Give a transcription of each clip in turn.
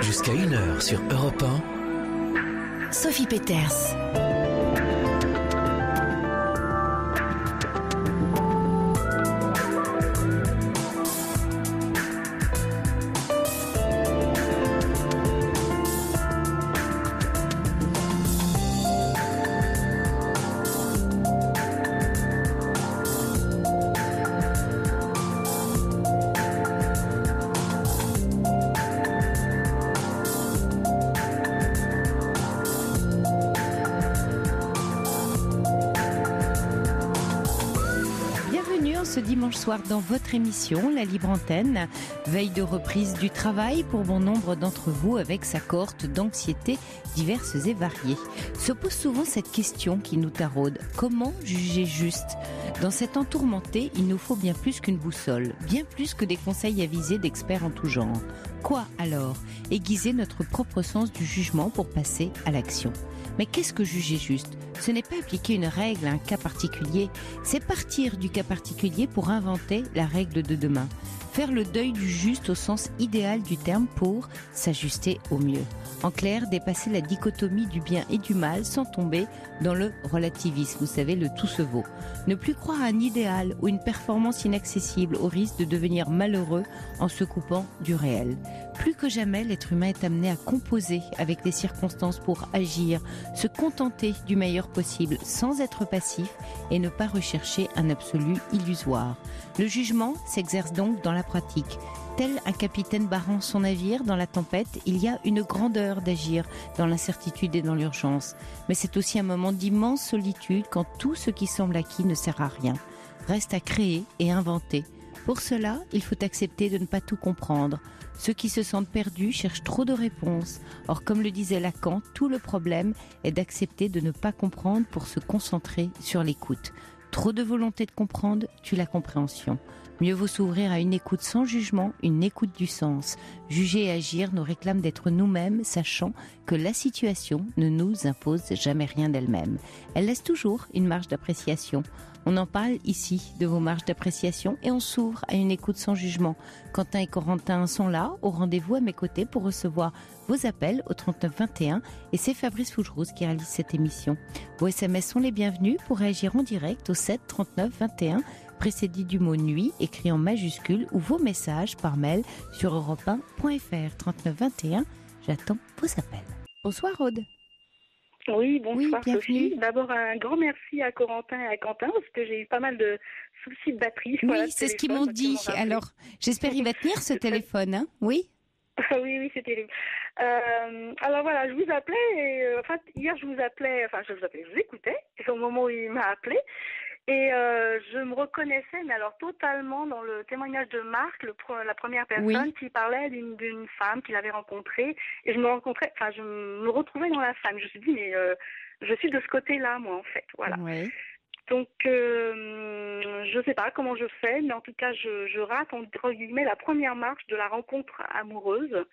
Jusqu'à 1h sur Europe 1. Sophie Peters. Ce dimanche soir dans votre émission, La Libre Antenne, veille de reprise du travail pour bon nombre d'entre vous avec sa cohorte d'anxiété diverses et variées. Se pose souvent cette question qui nous taraude. Comment juger juste ? Dans cette entourmentée, il nous faut bien plus qu'une boussole, bien plus que des conseils avisés d'experts en tout genre. Quoi alors ? Aiguiser notre propre sens du jugement pour passer à l'action. Mais qu'est-ce que juger juste ? Ce n'est pas appliquer une règle à un cas particulier, c'est partir du cas particulier pour inventer la règle de demain. Faire le deuil du juste au sens idéal du terme pour s'ajuster au mieux. En clair, dépasser la dichotomie du bien et du mal sans tomber dans le relativisme, vous savez, le tout se vaut. Ne plus croire à un idéal ou une performance inaccessible au risque de devenir malheureux en se coupant du réel. Plus que jamais, l'être humain est amené à composer avec les circonstances pour agir, se contenter du meilleur possible sans être passif et ne pas rechercher un absolu illusoire. Le jugement s'exerce donc dans la pratique. Tel un capitaine barrant son navire dans la tempête, il y a une grandeur d'agir dans l'incertitude et dans l'urgence. Mais c'est aussi un moment d'immense solitude quand tout ce qui semble acquis ne sert à rien. Reste à créer et inventer. Pour cela, il faut accepter de ne pas tout comprendre. Ceux qui se sentent perdus cherchent trop de réponses. Or, comme le disait Lacan, tout le problème est d'accepter de ne pas comprendre pour se concentrer sur l'écoute. Trop de volonté de comprendre tue la compréhension. Mieux vaut s'ouvrir à une écoute sans jugement, une écoute du sens. Juger et agir nous réclame d'être nous-mêmes, sachant que la situation ne nous impose jamais rien d'elle-même. Elle laisse toujours une marge d'appréciation. On en parle ici de vos marges d'appréciation et on s'ouvre à une écoute sans jugement. Quentin et Corentin sont là, au rendez-vous à mes côtés pour recevoir vos appels au 39 21 et c'est Fabrice Fougerouz qui réalise cette émission. Vos SMS sont les bienvenus pour réagir en direct au 7 39 21 précédé du mot nuit écrit en majuscule ou vos messages par mail sur europe1.fr 39 21. J'attends vos appels. Bonsoir Aude. Oui, bonsoir bienvenue. Sophie. D'abord, un grand merci à Corentin et à Quentin parce que j'ai eu pas mal de soucis de batterie. Oui, c'est ce qu'ils m'ont dit. Alors, j'espère qu'il va tenir ce téléphone, hein ? Oui ? Oui, c'est terrible. Alors voilà, je vous appelais et en fait, hier je vous écoutais au moment où il m'a appelé et je me reconnaissais, mais alors totalement dans le témoignage de Marc, la première personne qui parlait d'une femme qu'il avait rencontrée et je me retrouvais dans la femme. Je me suis dit, mais je suis de ce côté-là, moi, en fait. Voilà. Oui. Donc, je sais pas comment je fais, mais en tout cas, je rate, entre guillemets, la première marche de la rencontre amoureuse.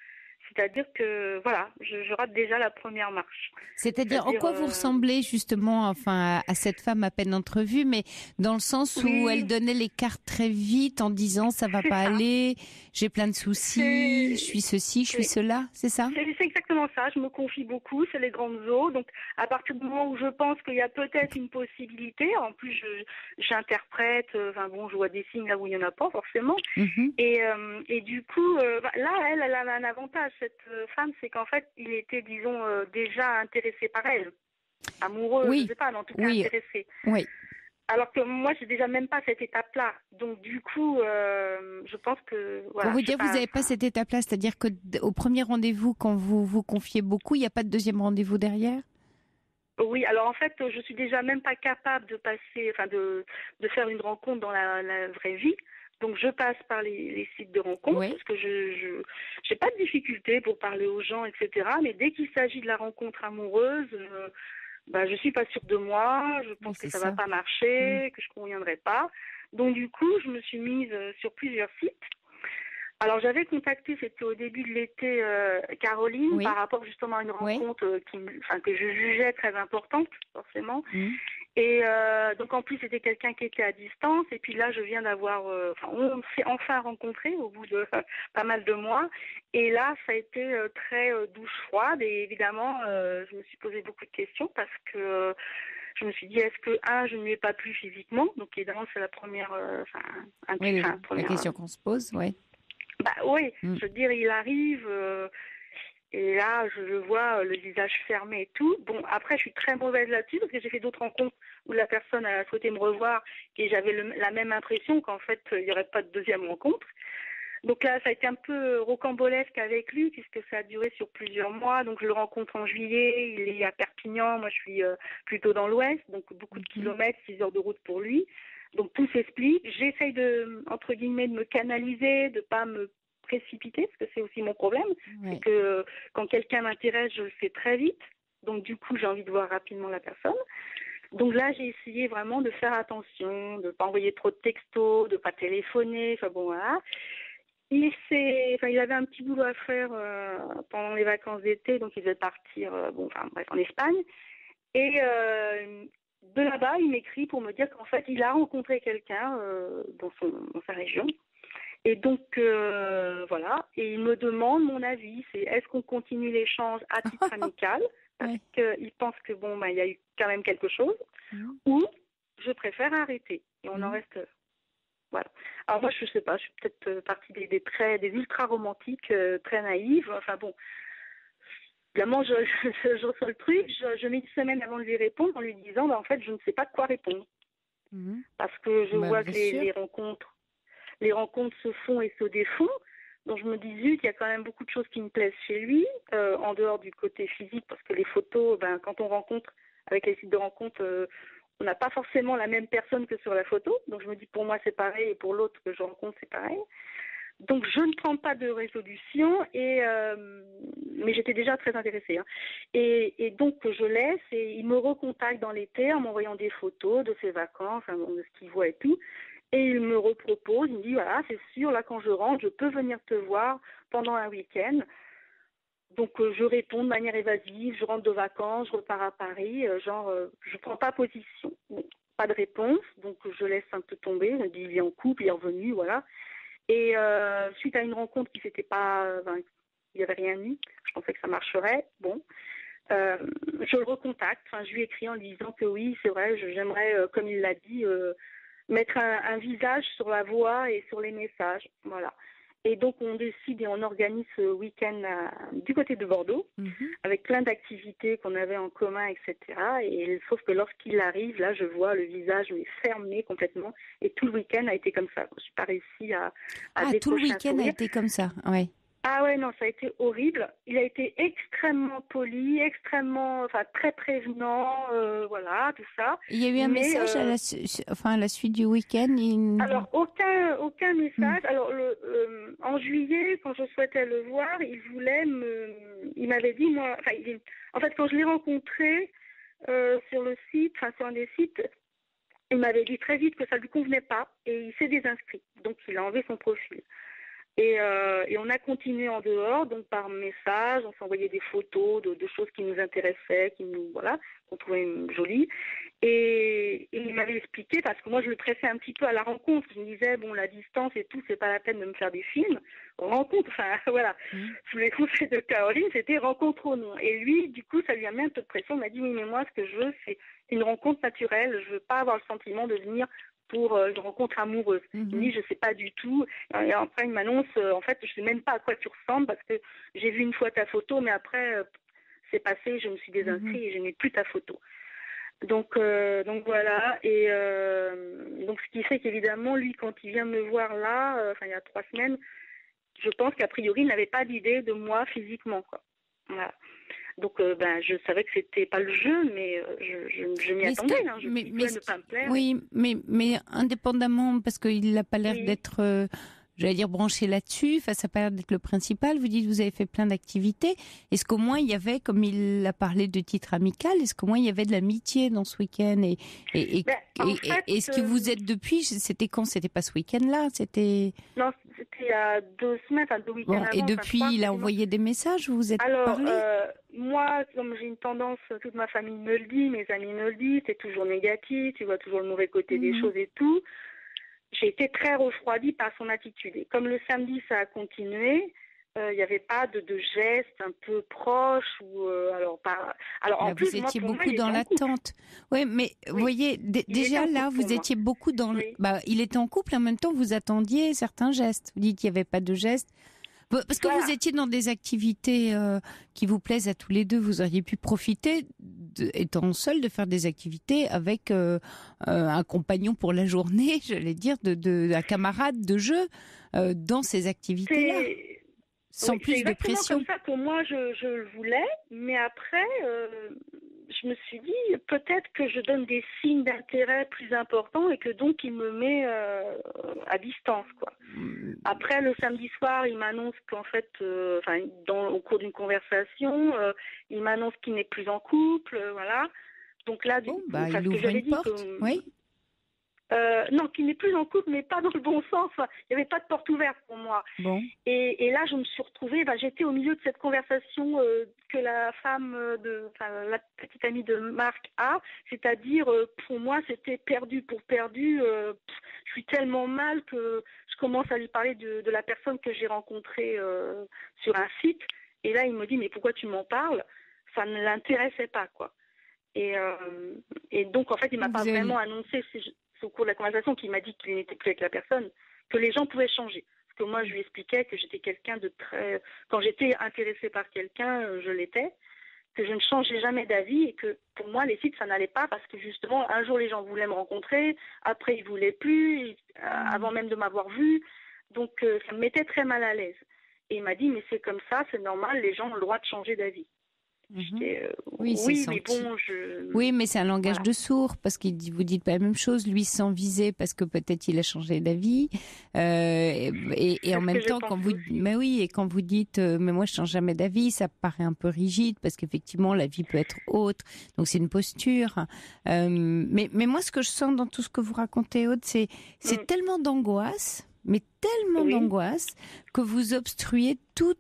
C'est-à-dire que, voilà, je rate déjà la première marche. C'est-à-dire en quoi vous ressemblez justement à cette femme à peine entrevue, mais dans le sens où elle donnait les cartes très vite en disant ça va pas aller, j'ai plein de soucis, je suis ceci, je suis cela, c'est ça ? C'est exactement ça, je me confie beaucoup, c'est les grandes eaux. Donc à partir du moment où je pense qu'il y a peut-être une possibilité, en plus j'interprète, je vois des signes là où il n'y en a pas forcément. Et du coup, là, elle a un avantage, cette femme, c'est qu'en fait, il était, disons, déjà intéressé par elle. Amoureux, je ne sais pas, mais en tout cas intéressé. Oui. Alors que moi, j'ai déjà même pas cette étape-là. Donc du coup, je pense que... Voilà, pour vous dire, vous n'avez pas cette étape-là, c'est-à-dire qu'au premier rendez-vous, quand vous vous confiez beaucoup, il n'y a pas de deuxième rendez-vous derrière ? Oui, alors en fait, je suis déjà même pas capable de passer, de faire une rencontre dans la vraie vie. Donc je passe par les sites de rencontres parce que je j'ai pas de difficulté pour parler aux gens, etc. Mais dès qu'il s'agit de la rencontre amoureuse, je suis pas sûre de moi. Je pense que ça va pas marcher, que je conviendrai pas. Donc du coup, je me suis mise sur plusieurs sites. Alors j'avais contacté, c'était au début de l'été, Caroline par rapport justement à une rencontre que je jugeais très importante forcément. Et donc en plus c'était quelqu'un qui était à distance et puis là je viens d'avoir, on s'est enfin rencontrés au bout de pas mal de mois et là ça a été très douche froide et évidemment je me suis posé beaucoup de questions parce que je me suis dit est-ce que je ne lui ai pas plu physiquement, donc évidemment c'est la première, la question qu'on se pose, oui. Bah oui, je veux dire il arrive. Et là, je le vois, le visage fermé et tout. Bon, après, je suis très mauvaise là-dessus parce que j'ai fait d'autres rencontres où la personne a souhaité me revoir et j'avais la même impression qu'en fait, il n'y aurait pas de deuxième rencontre. Donc là, ça a été un peu rocambolesque avec lui puisque ça a duré sur plusieurs mois. Donc je le rencontre en juillet, il est à Perpignan, moi je suis plutôt dans l'ouest, donc beaucoup de kilomètres, 6 heures de route pour lui. Donc tout s'explique. J'essaye de, entre guillemets, de me canaliser, de pas me précipiter, parce que c'est aussi mon problème, c'est que quand quelqu'un m'intéresse, je le fais très vite, donc du coup j'ai envie de voir rapidement la personne. Donc là j'ai essayé vraiment de faire attention, de ne pas envoyer trop de textos, de ne pas téléphoner, enfin bon voilà. Il avait un petit boulot à faire pendant les vacances d'été, donc il devait partir en Espagne. Et de là-bas, il m'écrit pour me dire qu'en fait, il a rencontré quelqu'un dans sa région. Et donc, voilà. Et il me demande mon avis. C'est est-ce qu'on continue l'échange à titre amical parce qu'il pense que il y a eu quand même quelque chose, ou je préfère arrêter. Et on en reste. Voilà. Alors moi, je sais pas. Je suis peut-être partie des ultra romantiques, très naïves. Enfin bon. Évidemment, je reçois le truc, je mets une semaine avant de lui répondre en lui disant, en fait, je ne sais pas quoi répondre. Parce que je vois que les rencontres se font et se défont. Donc je me dis, zut, il y a quand même beaucoup de choses qui me plaisent chez lui, en dehors du côté physique, parce que les photos, quand on rencontre avec les sites de rencontre, on n'a pas forcément la même personne que sur la photo. Donc je me dis, pour moi, c'est pareil, et pour l'autre que je rencontre, c'est pareil. Donc je ne prends pas de résolution, mais j'étais déjà très intéressée. Et donc je laisse et il me recontacte dans l'été en m'envoyant des photos de ses vacances, de ce qu'il voit et tout. Et il me repropose, il me dit voilà, c'est sûr, là quand je rentre, je peux venir te voir pendant un week-end. Donc je réponds de manière évasive, je rentre de vacances, je repars à Paris, je prends pas position. Bon, pas de réponse, donc je laisse un peu tomber, je me dis il est en couple, il est revenu, voilà. Et suite à une rencontre qui s'était pas, il n'y avait rien eu, je pensais que ça marcherait. Bon, je le recontacte. Je lui écris en lui disant que oui, c'est vrai, j'aimerais, comme il l'a dit, mettre un visage sur la voix et sur les messages. Voilà. Et donc on décide et on organise ce week-end du côté de Bordeaux, avec plein d'activités qu'on avait en commun, etc. Et sauf que lorsqu'il arrive, là je vois le visage fermé complètement. Et tout le week-end a été comme ça. Je suis pas réussi à décrocher tout le week-end a été comme ça, oui. Ah ouais, non, ça a été horrible. Il a été extrêmement poli, très prévenant, voilà, tout ça. Il y a eu un message à la suite du week-end Alors, aucun message. Alors, en juillet, quand je souhaitais le voir, il m'avait dit, en fait, quand je l'ai rencontré sur le site, sur un des sites, il m'avait dit très vite que ça lui convenait pas et il s'est désinscrit. Donc, il a enlevé son profil. Et on a continué en dehors, donc par message, on s'envoyait des photos de choses qui nous intéressaient, qu'on trouvait jolies. Et il m'avait expliqué, parce que moi je le pressais un petit peu à la rencontre. Je me disais, la distance et tout, c'est pas la peine de me faire des films. Rencontre, voilà. Sous les conseils de Caroline, c'était rencontrons-nous. Et lui, du coup, ça lui a mis un peu de pression. Il m'a dit, oui, mais moi, ce que je veux, c'est une rencontre naturelle. Je veux pas avoir le sentiment de venir pour une rencontre amoureuse. Il me dit, je sais pas du tout. Et après, il m'annonce, en fait, je sais même pas à quoi tu ressembles parce que j'ai vu une fois ta photo, mais après, c'est passé, je me suis désinscrite et je n'ai plus ta photo. Donc voilà. Et donc, ce qui fait qu'évidemment, lui, quand il vient me voir là, il y a 3 semaines, je pense qu'a priori, il n'avait pas d'idée de moi physiquement, quoi. Voilà. Donc, je savais que c'était pas le jeu, mais je m'y attendais. Je pouvais ne pas me plaire. Oui, mais indépendamment, parce qu'il n'a pas l'air d'être, j'allais dire, branché là-dessus, ça n'a pas l'air d'être le principal. Vous dites que vous avez fait plein d'activités. Est-ce qu'au moins, il y avait, comme il a parlé de titre amical, est-ce qu'au moins, il y avait de l'amitié dans ce week-end est-ce que vous êtes depuis, c'était quand? C'était pas ce week-end-là, c'était... Non, c'était il y a 2 semaines, 2 week-ends avant. Et depuis, il a envoyé des messages, vous vous êtes parlé? moi, comme j'ai une tendance, toute ma famille me le dit, mes amis me le disent, c'est toujours négatif, tu vois toujours le mauvais côté des choses et tout. J'ai été très refroidie par son attitude. Et comme le samedi, ça a continué, il n'y avait pas de gestes un peu proches ou alors pas. Alors là, en plus, vous étiez moi, beaucoup dans l'attente. Oui, mais vous voyez, déjà là, vous étiez beaucoup dans. Oui. Il était en couple, et en même temps, vous attendiez certains gestes. Vous dites qu'il n'y avait pas de gestes. Parce que vous étiez dans des activités qui vous plaisent à tous les deux. Vous auriez pu profiter, étant seul, de faire des activités avec un compagnon pour la journée, j'allais dire, un camarade de jeu dans ces activités-là. Sans plus de pression. C'est exactement comme ça que moi je le voulais, mais après je me suis dit peut-être que je donne des signes d'intérêt plus importants et que donc il me met à distance, quoi. Après le samedi soir, il m'annonce qu'en fait, au cours d'une conversation, il m'annonce qu'il n'est plus en couple, voilà. Donc là, il ouvre une porte, oui. Non, qu'il n'est plus en couple, mais pas dans le bon sens. Il n'y avait pas de porte ouverte pour moi. Bon. Et là, je me suis retrouvée, j'étais au milieu de cette conversation que la femme, la petite amie de Marc a, c'est-à-dire, pour moi, c'était perdu pour perdu. Je suis tellement mal que je commence à lui parler de la personne que j'ai rencontrée sur un site. Et là, il me dit, mais pourquoi tu m'en parles? Ça ne l'intéressait pas, quoi. Et donc, en fait, il m'a pas vraiment annoncé au cours de la conversation qu'il m'a dit qu'il n'était plus avec la personne, que les gens pouvaient changer. Parce que moi, je lui expliquais que j'étais quelqu'un de très... Quand j'étais intéressée par quelqu'un, je l'étais, que je ne changeais jamais d'avis et que pour moi, les sites, ça n'allait pas parce que justement, un jour, les gens voulaient me rencontrer, après, ils ne voulaient plus, avant même de m'avoir vue. Donc, ça me mettait très mal à l'aise. Et il m'a dit, mais c'est comme ça, c'est normal, les gens ont le droit de changer d'avis. Oui, mais bon, oui, mais c'est un langage de sourd parce que vous dites pas la même chose. Lui sans viser parce que peut-être il a changé d'avis. Et en même temps, quand vous dites, mais moi je change jamais d'avis, ça paraît un peu rigide parce qu'effectivement la vie peut être autre. Donc c'est une posture. Mais moi, ce que je sens dans tout ce que vous racontez, Aude, c'est tellement d'angoisse. Mais tellement d'angoisse que vous obstruez tout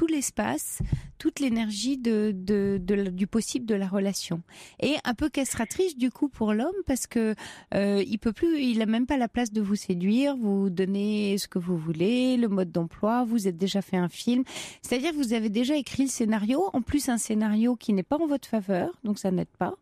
l'espace, toute l'énergie du possible de la relation. Et un peu castratrice du coup pour l'homme parce que il peut plus, il a même pas la place de vous séduire, vous donner ce que vous voulez, le mode d'emploi, vous êtes déjà fait un film. C'est-à-dire que vous avez déjà écrit le scénario, en plus un scénario qui n'est pas en votre faveur, donc ça n'aide pas.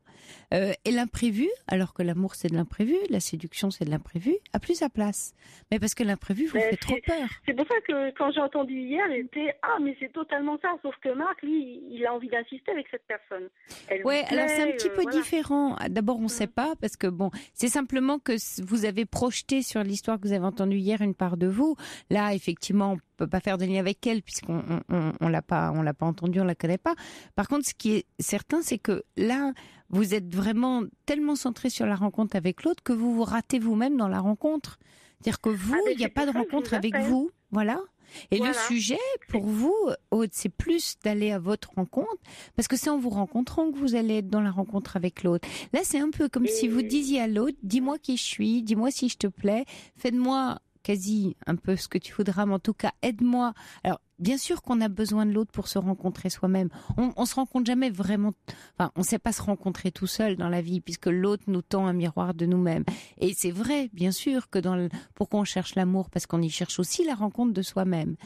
Et l'imprévu, alors que l'amour c'est de l'imprévu, la séduction c'est de l'imprévu, a plus sa place. Mais parce que l'imprévu vous fait trop peur. C'est pour ça que quand j'ai entendu hier, j'étais mais c'est totalement ça. Sauf que Marc, lui, il a envie d'insister avec cette personne. Alors c'est un petit peu différent. D'abord, on ne sait pas parce que c'est simplement que vous avez projeté sur l'histoire que vous avez entendue hier une part de vous. Là, effectivement, on peut pas faire de lien avec elle puisqu'on l'a pas entendue, on la connaît pas. Par contre, ce qui est certain, c'est que là, vous êtes vraiment tellement centré sur la rencontre avec l'autre que vous vous ratez vous-même dans la rencontre. C'est-à-dire que vous, il n'y a pas de rencontre avec vous. Voilà. Et le sujet, pour vous, Aude, c'est plus d'aller à votre rencontre, parce que c'est en vous rencontrant que vous allez être dans la rencontre avec l'autre. Là, c'est un peu comme si vous disiez à l'autre, dis-moi qui je suis, dis-moi si je te plais, fais-moi quasi un peu ce que tu voudras, mais en tout cas, aide-moi. Alors, bien sûr qu'on a besoin de l'autre pour se rencontrer soi-même. On se rencontre jamais vraiment... Enfin, on ne sait pas se rencontrer tout seul dans la vie, puisque l'autre nous tend un miroir de nous-mêmes. Et c'est vrai, bien sûr, que pourquoi on cherche l'amour? Parce qu'on y cherche aussi la rencontre de soi-même.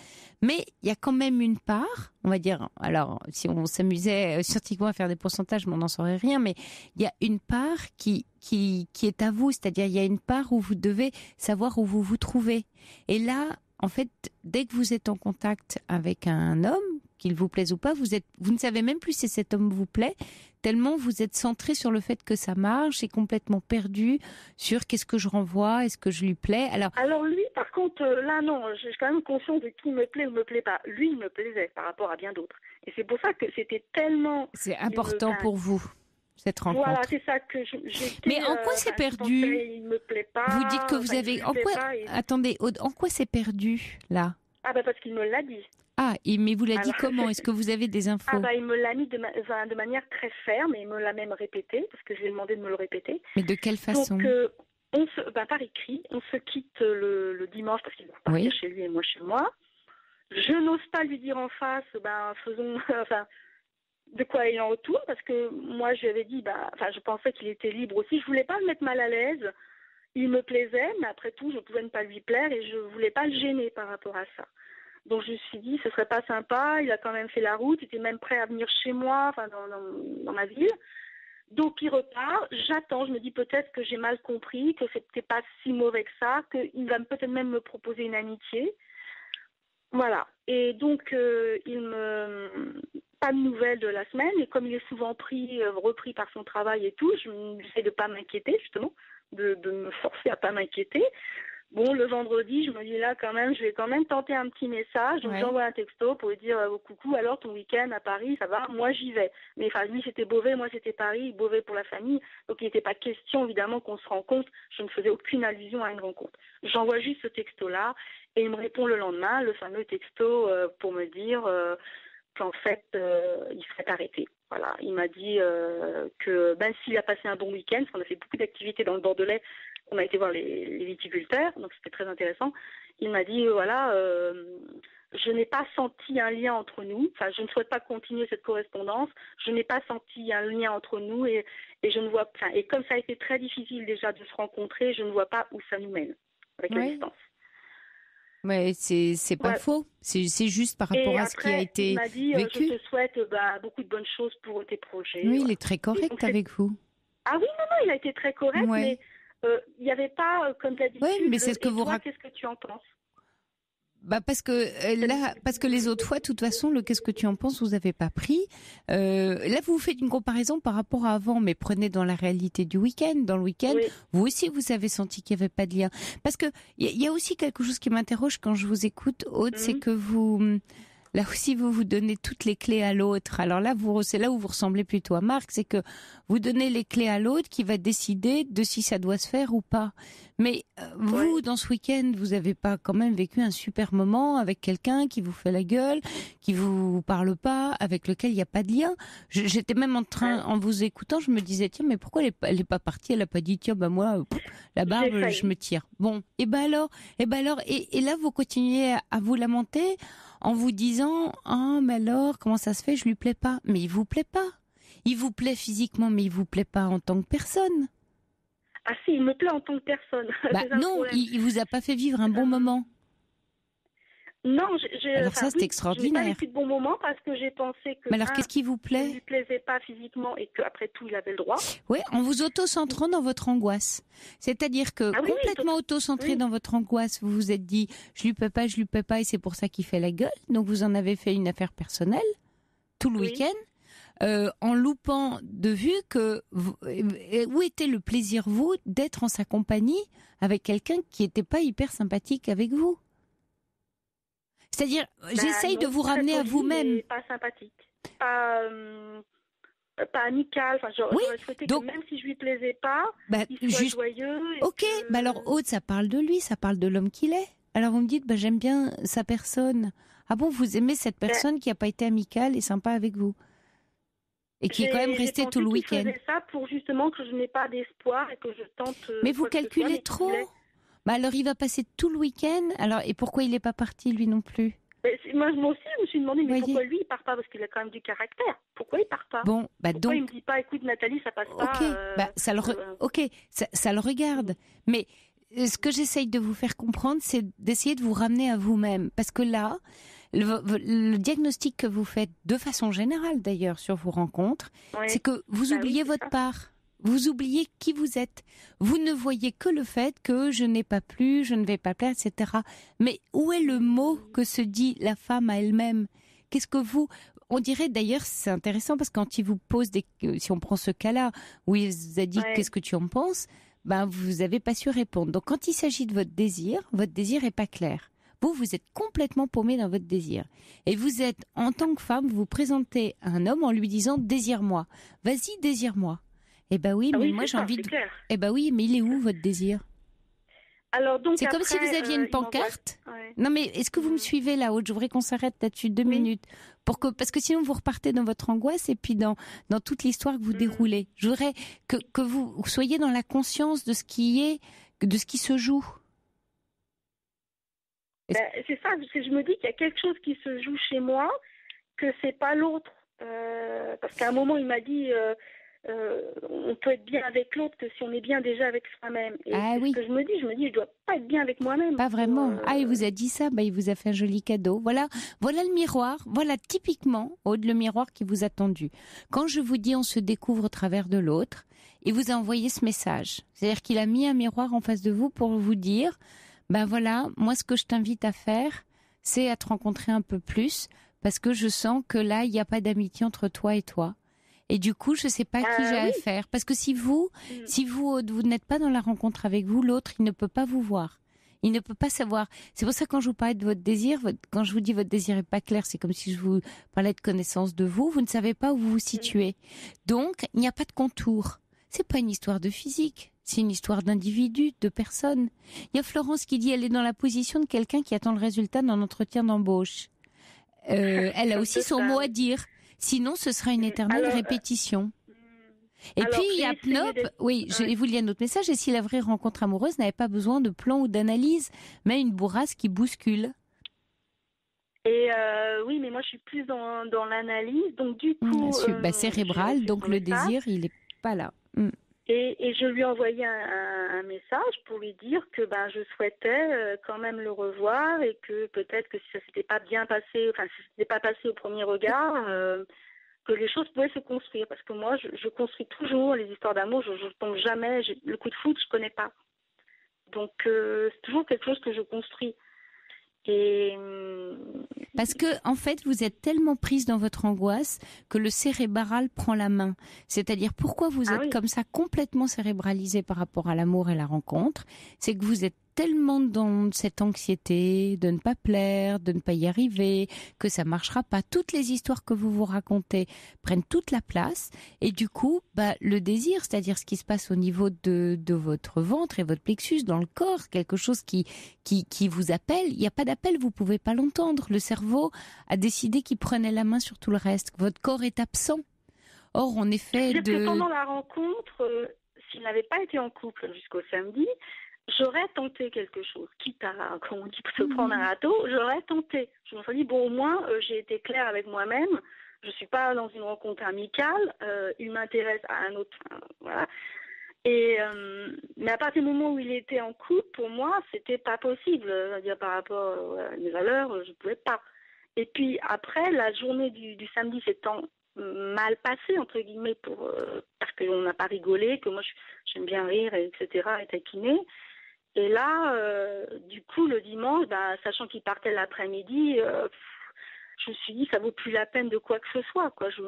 Mais il y a quand même une part, on va dire... Alors, si on s'amusait scientifiquement à faire des pourcentages, on n'en saurait rien, mais il y a une part qui est à vous. C'est-à-dire, il y a une part où vous devez savoir où vous vous trouvez. Et là... En fait, dès que vous êtes en contact avec un homme, qu'il vous plaise ou pas, vous ne savez même plus si cet homme vous plaît, tellement vous êtes centré sur le fait que ça marche et complètement perdu sur qu'est-ce que je renvoie, est-ce que je lui plais. Alors lui, par contre, là non, je suis quand même consciente de qui me plaît ou me plaît pas. Lui, il me plaisait par rapport à bien d'autres. Et c'est pour ça que c'était tellement... C'est important pour vous. Cette rencontre. Voilà, c'est ça que j'ai. Mais en quoi c'est perdu? Il me plaît pas. Vous dites que vous avez. En quoi? Attendez, Aude, en quoi c'est perdu là? Parce qu'il me l'a dit. Mais vous l'a dit comment? Est-ce que vous avez des infos? Il me l'a mis de manière très ferme et il me l'a même répété parce que je lui ai demandé de me le répéter. Mais de quelle façon? Donc, par écrit, on se quitte le dimanche parce qu'il va partir chez lui et moi chez moi. Je n'ose pas lui dire en face, faisons. de quoi il en retourne, parce que moi je lui avais dit, je pensais qu'il était libre aussi. Je voulais pas le mettre mal à l'aise. Il me plaisait, mais après tout, je pouvais ne pas lui plaire et je voulais pas le gêner par rapport à ça. Donc je me suis dit, ce serait pas sympa. Il a quand même fait la route, il était même prêt à venir chez moi, dans ma ville. Donc il repart, j'attends, je me dis peut-être que j'ai mal compris, que c'était pas si mauvais que ça, qu'il va peut-être même me proposer une amitié. Voilà. Et donc pas de nouvelles de la semaine, et comme il est souvent repris par son travail et tout, j'essaie de pas m'inquiéter justement, de me forcer à pas m'inquiéter. Bon, le vendredi, je me dis là quand même, je vais quand même tenter un petit message. Donc j'envoie un texto pour lui dire coucou, alors ton week-end à Paris, ça va? Moi j'y vais. Mais lui c'était Beauvais, moi c'était Paris, Beauvais pour la famille. Donc il n'était pas question évidemment qu'on se rencontre. Je ne faisais aucune allusion à une rencontre. J'envoie juste ce texto-là et il me répond le lendemain, le fameux texto pour me dire qu'en fait il serait arrêté. Voilà, il m'a dit que s'il a passé un bon week-end, parce qu'on a fait beaucoup d'activités dans le Bordelais. On a été voir les viticulteurs, donc c'était très intéressant. Il m'a dit, je n'ai pas senti un lien entre nous. Enfin, je ne souhaite pas continuer cette correspondance. Je n'ai pas senti un lien entre nous et je ne vois. Et comme ça a été très difficile déjà de se rencontrer, je ne vois pas où ça nous mène avec la distance. Mais c'est pas faux. C'est juste par rapport à ce qui a été vécu. Il m'a dit, je te souhaite beaucoup de bonnes choses pour tes projets. Oui, il est très correct avec vous. Ah oui, non, il a été très correct, mais il n'y avait pas, comme d'habitude, mais c'est ce que qu'est-ce que tu en penses? Parce que les autres fois, de toute façon, le qu'est-ce que tu en penses, vous n'avez pas pris. Là, vous faites une comparaison par rapport à avant, mais prenez dans la réalité du week-end. Dans le week-end, vous aussi, vous avez senti qu'il n'y avait pas de lien. Parce que il y a aussi quelque chose qui m'interroge quand je vous écoute, Aude, c'est que là aussi, vous donnez toutes les clés à l'autre. Alors là, c'est là où vous ressemblez plutôt à Marc, c'est que vous donnez les clés à l'autre qui va décider de si ça doit se faire ou pas. Mais vous, dans ce week-end, vous n'avez pas quand même vécu un super moment avec quelqu'un qui vous fait la gueule, qui vous parle pas, avec lequel il n'y a pas de lien. J'étais même en vous écoutant, je me disais, tiens, mais pourquoi elle est pas partie? Elle a pas dit, tiens, moi, la barbe, je me tire. Bon, et alors, et là, vous continuez à vous lamenter en vous disant, mais alors, comment ça se fait, je lui plais pas? Mais il vous plaît pas. Il vous plaît physiquement, mais il vous plaît pas en tant que personne. Ah si, il me plaît en tant que personne. Non, il vous a pas fait vivre un bon moment. Non, alors ça, c'est extraordinaire. Je n'ai pas vécu de bons moments parce que j'ai pensé que. Mais alors, qu'est-ce qui vous plaît? Je ne lui plaisais pas physiquement et qu'après tout, il avait le droit. Oui, en vous auto-centrant dans votre angoisse. C'est-à-dire que complètement auto-centré dans votre angoisse, vous vous êtes dit, je lui plais pas, et c'est pour ça qu'il fait la gueule. Donc vous en avez fait une affaire personnelle tout le week-end. En loupant de vue où était le plaisir, vous, d'être en sa compagnie avec quelqu'un qui n'était pas hyper sympathique avec vous. C'est-à-dire, j'essaye de vous ramener à vous-même. Pas sympathique, pas amical. Enfin, j'aurais souhaité que même si je lui plaisais pas, il soit joyeux. Ok, alors Aude, ça parle de lui, ça parle de l'homme qu'il est. Alors vous me dites, j'aime bien sa personne. Ah bon, vous aimez cette personne qui n'a pas été amicale et sympa avec vous? Et qui est quand même resté tout le week-end. Je faisais ça pour justement que je n'ai pas d'espoir et que je tente. Mais vous calculez trop. Alors il va passer tout le week-end. Alors et pourquoi il n'est pas parti lui non plus? Moi aussi je me suis demandé pourquoi lui il part pas, parce qu'il a quand même du caractère. Pourquoi il part pas? Bon, pourquoi il me dit pas, écoute Nathalie, ça passe pas. Ça le regarde. Mais ce que j'essaye de vous faire comprendre, c'est d'essayer de vous ramener à vous-même, parce que là. Le diagnostic que vous faites, de façon générale d'ailleurs, sur vos rencontres, c'est que vous oubliez votre part. Vous oubliez qui vous êtes. Vous ne voyez que le fait que je n'ai pas plu, je ne vais pas plaire, etc. Mais où est le mot que se dit la femme à elle-même? Qu'est-ce que vous... On dirait d'ailleurs, c'est intéressant, parce que quand il vous pose si on prend ce cas-là, où il vous a dit qu'est-ce que tu en penses, vous n'avez pas su répondre. Donc quand il s'agit de votre désir n'est pas clair. Vous êtes complètement paumé dans votre désir. Et vous êtes, en tant que femme, vous présentez à un homme en lui disant « désire-moi ». Vas-y, désire-moi. Eh oui, mais moi j'ai envie de... Eh oui, mais il est où votre désir? Alors, donc, c'est comme si vous aviez une pancarte. Non mais, est-ce que vous me suivez là, Aude? Je voudrais qu'on s'arrête là-dessus 2 minutes. Parce que sinon vous repartez dans votre angoisse et puis dans toute l'histoire que vous déroulez. Je voudrais que vous soyez dans la conscience de ce qui se joue. C'est ça, parce que je me dis qu'il y a quelque chose qui se joue chez moi, que c'est pas l'autre. Parce qu'à un moment, il m'a dit on peut être bien avec l'autre que si on est bien déjà avec soi-même. Et c'est ce que je me dis, je dois pas être bien avec moi-même. Pas vraiment. Il vous a dit ça, il vous a fait un joli cadeau. Voilà le miroir, voilà typiquement, Aude, le miroir qui vous a tendu. Quand je vous dis on se découvre au travers de l'autre, il vous a envoyé ce message. C'est-à-dire qu'il a mis un miroir en face de vous pour vous dire, voilà, moi ce que je t'invite à faire, c'est à te rencontrer un peu plus, parce que je sens que là, il n'y a pas d'amitié entre toi et toi. Et du coup, je ne sais pas qui j'ai à faire. Parce que si vous, vous n'êtes pas dans la rencontre avec vous, l'autre, il ne peut pas vous voir. Il ne peut pas savoir. C'est pour ça que quand je vous parlais de votre désir, quand je vous dis votre désir n'est pas clair, c'est comme si je vous parlais de connaissance de vous. Vous ne savez pas où vous vous situez. Donc, il n'y a pas de contour. C'est pas une histoire de physique. C'est une histoire d'individu, de personne. Il y a Florence qui dit elle est dans la position de quelqu'un qui attend le résultat d'un entretien d'embauche. Elle a aussi son mot à dire. Sinon, ce sera une éternelle répétition. Et puis, il y a Pnop. Oui, je vous lis un autre message. Et si la vraie rencontre amoureuse n'avait pas besoin de plan ou d'analyse, mais une bourrasse qui bouscule. Et oui, mais moi, je suis plus dans l'analyse. Donc, du coup... cérébral, donc le désir, il n'est pas là. Et je lui ai envoyé un message pour lui dire que je souhaitais quand même le revoir et que peut-être que si ça s'était pas bien passé, enfin si ça s'était pas passé au premier regard, que les choses pouvaient se construire. Parce que moi, je construis toujours les histoires d'amour, je tombe jamais, le coup de foudre, je connais pas. Donc c'est toujours quelque chose que je construis. Parce que, en fait, vous êtes tellement prise dans votre angoisse que le cérébral prend la main. C'est-à-dire, pourquoi vous êtes comme ça complètement cérébralisée par rapport à l'amour et la rencontre? C'est que vous êtes tellement dans cette anxiété de ne pas plaire, de ne pas y arriver, que ça marchera pas. Toutes les histoires que vous vous racontez prennent toute la place et du coup, le désir, c'est-à-dire ce qui se passe au niveau de votre ventre et votre plexus dans le corps, quelque chose qui vous appelle, il n'y a pas d'appel, vous pouvez pas l'entendre. Le cerveau a décidé qu'il prenait la main sur tout le reste. Votre corps est absent. Or, on est fait de... que pendant la rencontre, s'il n'avait pas été en couple jusqu'au samedi, j'aurais tenté quelque chose, quitte à, comme on dit, se prendre un râteau, j'aurais tenté. Je me suis dit, au moins, j'ai été claire avec moi-même, je ne suis pas dans une rencontre amicale, il m'intéresse à un autre, voilà. Mais à partir du moment où il était en couple, pour moi, c'était pas possible, c'est-à-dire par rapport à mes valeurs, je ne pouvais pas. Et puis après, la journée du samedi s'étant mal passée, entre guillemets, parce qu'on n'a pas rigolé, que moi j'aime bien rire, etc., et taquiner. Et là, du coup, le dimanche, sachant qu'il partait l'après-midi, je me suis dit, ça vaut plus la peine de quoi que ce soit, quoi. Je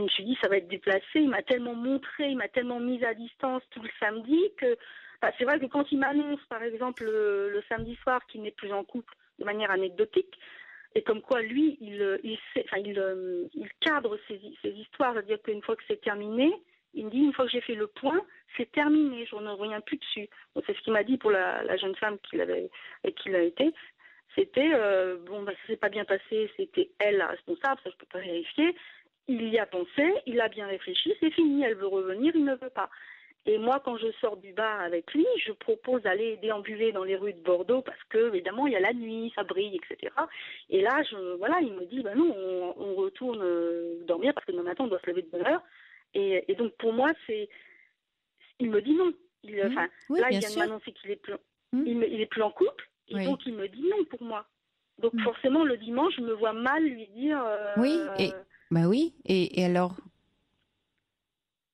me suis dit, ça va être déplacé. Il m'a tellement montré, il m'a tellement mise à distance tout le samedi que... c'est vrai que quand il m'annonce, par exemple, le samedi soir qu'il n'est plus en couple de manière anecdotique, et comme quoi, lui, il cadre ses histoires, c'est-à-dire qu'une fois que c'est terminé, il me dit, une fois que j'ai fait le point, c'est terminé, je ne reviens plus dessus. Donc, c'est ce qu'il m'a dit pour la jeune femme avec qui il a été. C'était, ça s'est pas bien passé, c'était elle la responsable, ça je peux pas vérifier. Il y a pensé, il a bien réfléchi, c'est fini, elle veut revenir, il ne veut pas. Et moi, quand je sors du bar avec lui, je propose d'aller déambuler dans les rues de Bordeaux parce que, évidemment, il y a la nuit, ça brille, etc. Et là, il me dit, non, on retourne dormir parce que demain matin, on doit se lever de bonne heure. Et donc, pour moi, il me dit non. Il vient de m'annoncer qu'il est plus, il est plus en couple. Et donc, il me dit non pour moi. Donc, forcément, le dimanche, je me vois mal lui dire... Et alors...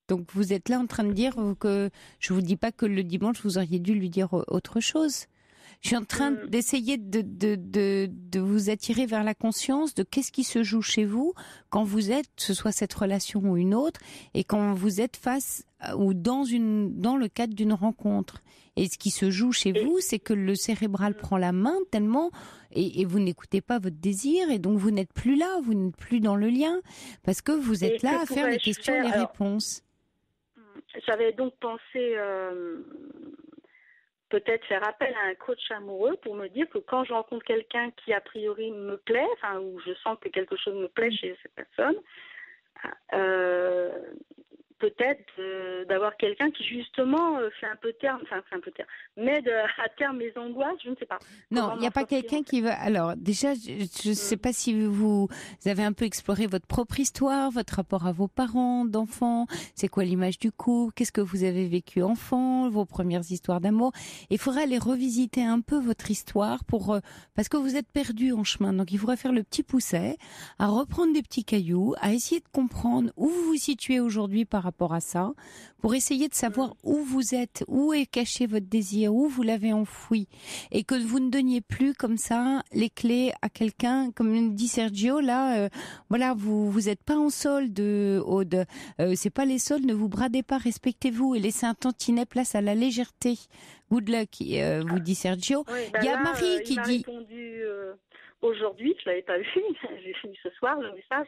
Donc, vous êtes là en train de dire que... Je ne vous dis pas que le dimanche, vous auriez dû lui dire autre chose. Je suis en train d'essayer de vous attirer vers la conscience de qu'est-ce qui se joue chez vous quand vous êtes, que ce soit cette relation ou une autre, et quand vous êtes face ou dans le cadre d'une rencontre. Et ce qui se joue chez vous, c'est que le cérébral prend la main tellement, et vous n'écoutez pas votre désir, et donc vous n'êtes plus là, vous n'êtes plus dans le lien, parce que vous êtes là à faire les questions et les réponses. J'avais donc pensé... peut-être faire appel à un coach amoureux pour me dire que quand je rencontre quelqu'un qui a priori me plaît, où je sens que quelque chose me plaît chez cette personne, peut-être d'avoir quelqu'un qui justement m'aide à terme mes angoisses, je ne sais pas. Non, il n'y a pas quelqu'un qui va... Alors déjà, je ne sais pas si vous avez un peu exploré votre propre histoire, votre rapport à vos parents d'enfants, c'est quoi l'image du couple, qu'est-ce que vous avez vécu enfant, vos premières histoires d'amour. Il faudrait aller revisiter un peu votre histoire parce que vous êtes perdu en chemin. Donc il faudrait faire le petit pousset, à reprendre des petits cailloux, à essayer de comprendre où vous vous situez aujourd'hui par rapport à ça, pour essayer de savoir où vous êtes, où est caché votre désir, où vous l'avez enfoui, et que vous ne donniez plus comme ça les clés à quelqu'un, comme dit Sergio là. Voilà, vous êtes pas en solde, Aude. C'est pas les soldes, ne vous bradez pas, respectez-vous et laissez un tantinet place à la légèreté. Good luck, vous dit Sergio. Oui, il y a Marie qui dit. Il m'a répondu aujourd'hui, je l'avais pas vu, j'ai fini ce soir le message.